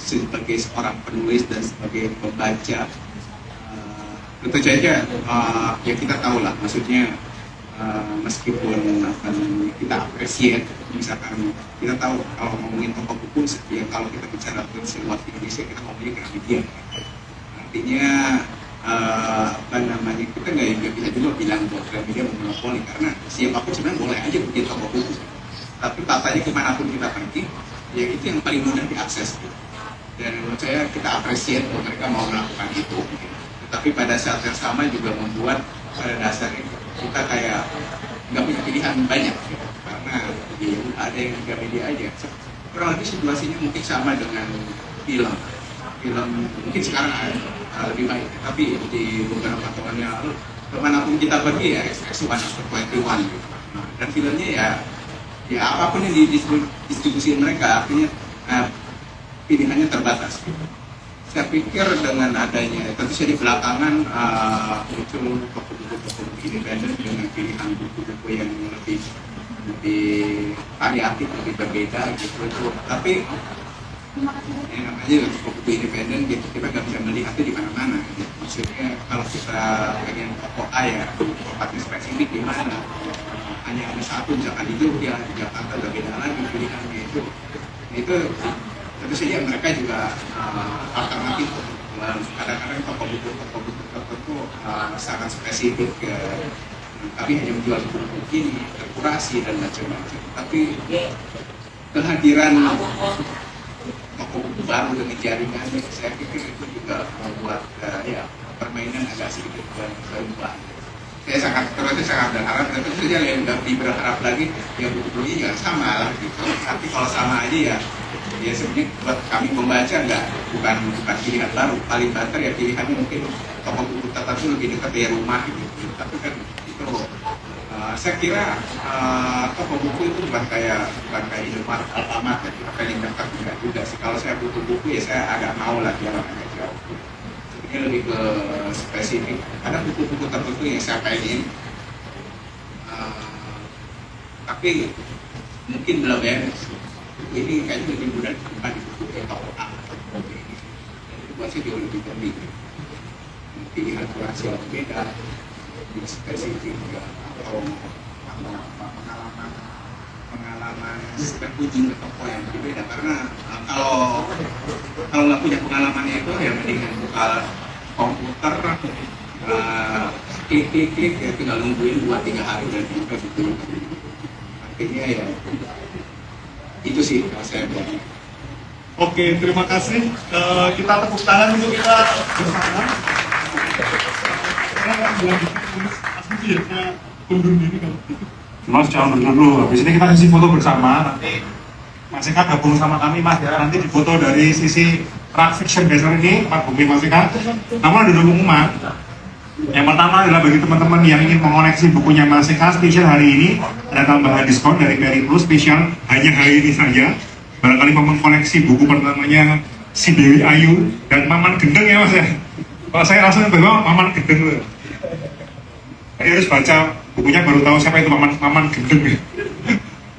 sebagai seorang penulis dan sebagai pembaca. Tentu saja ya kita tahu lah, maksudnya meskipun kita appreciate, misalkan kita tahu kalau ngomongin tokoh buku, ya kalau kita bicara tentang luar Indonesia kita ngomongin Gramedia. Artinya kita nggak bisa juga bilang bahwa Gramedia monopoli, karena siapapun sebenarnya boleh aja bikin tokoh buku. Tapi faktanya kemanapun kita pergi, ya itu yang paling mudah diakses. Dan menurut saya kita appreciate bahwa mereka mau melakukan itu. Tapi pada saat yang sama juga membuat pada dasarnya kita kayak nggak punya pilihan banyak, gitu. Karena ya, ada yang Gramedia aja. Kurang lebih situasinya mungkin sama dengan film mungkin sekarang ada lebih baik. Tapi di beberapa tahun yang lalu kemanapun kita pergi ya X1 atau 21 gitu. Nah, dan filmnya ya apapun yang didistribusi mereka artinya pilihannya terbatas. Saya pikir dengan adanya tentu saja belakangan muncul buku-buku independen dengan pilihan buku-buku yang lebih variatif, lebih berbeda gitu. Tapi yang namanya buku independen gitu, kita nggak bisa melihatnya di mana-mana. Gitu. Maksudnya kalau kita pengen tokoh A ya, tempatnya spesifik di mana, hanya ada satu, misalkan di Jogja, di Jakarta, ada beda lagi pilihannya itu tentu saja mereka juga alternatif. Kadang-kadang toko buku tertentu sangat spesifik, tapi hanya menjual buku ini, terkurasi dan macam-macam. Tapi kehadiran toko buku baru dengan jaringannya, saya pikir itu juga membuat permainan agak sedikit berubah. Saya sangat berharap, dan tentu saja yang lebih berharap lagi ya buku-bukunya juga sama lah gitu. Tapi kalau sama aja ya sebenarnya buat kami membaca bukan pilihan baru. Paling banter ya pilihannya mungkin toko buku tertentu lebih dekat dari rumah gitu. Tapi kan itu saya kira toko buku itu bukan kayak Indomaret, Alfamart, apa yang dekat enggak juga sih. Kalau saya butuh buku ya saya agak mau lah jalan agak jauh. Ini lebih ke spesifik. Ada buku-buku tertentu yang saya pengen, tapi mungkin belum beres. Ini kayaknya lebih mudah ditemukan di buku toko A. Itu buat saya jauh lebih penting. Pilihan kurasi yang berbeda, lebih spesifik, atau pengalaman berkunjung ke toko yang berbeda. Karena kalau nggak punya pengalamannya itu ya mendingan buka komputer, klik ya tinggal nungguin 2-3 hari dan juga gitu. Artinya ya itu sih yang saya buat. Oke, terima kasih. Kita tepuk tangan untuk kita bersama. Undur diri kalau gitu. Mas jangan dulu. Habis ini kita sesi foto bersama. Nanti Mas Eka gabung sama kami Mas ya. Nanti difoto dari sisi Rak Fiction Besar ini, Pak Bumi Mas Eka. Namun ada 2 pengumuman. Yang pertama adalah bagi teman-teman yang ingin mengoleksi bukunya Mas Eka, spesial hari ini ada tambahan diskon dari Peri Plus spesial hanya hari ini saja. Barangkali mau mengkoleksi buku pertamanya Si Dewi Ayu dan Maman Gendeng ya Mas ya. Kalau saya rasanya bahwa Maman Gendeng loh. Saya harus baca bukunya baru tahu siapa itu Maman Gendeng.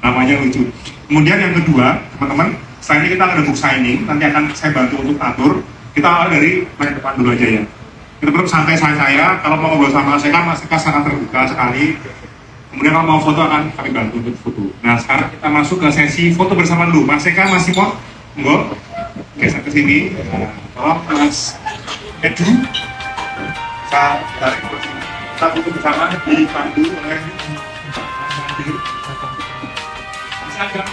Namanya lucu. Kemudian yang kedua, teman-teman, setelah ini kita ada book signing, nanti akan saya bantu untuk atur. Kita awal dari layar depan dulu aja ya. Kita tetap santai saya, kalau mau ngobrol sama Mas Eka sangat terbuka sekali. Kemudian kalau mau foto akan kami bantu untuk foto. Nah sekarang kita masuk ke sesi foto bersama dulu. Mas Eka masih mau? Enggak? Geser ke sini. Tolong Mas Edu. Kita tarik ke sini. Kita foto bersama dipandu oleh Mas Edi. Bisa agak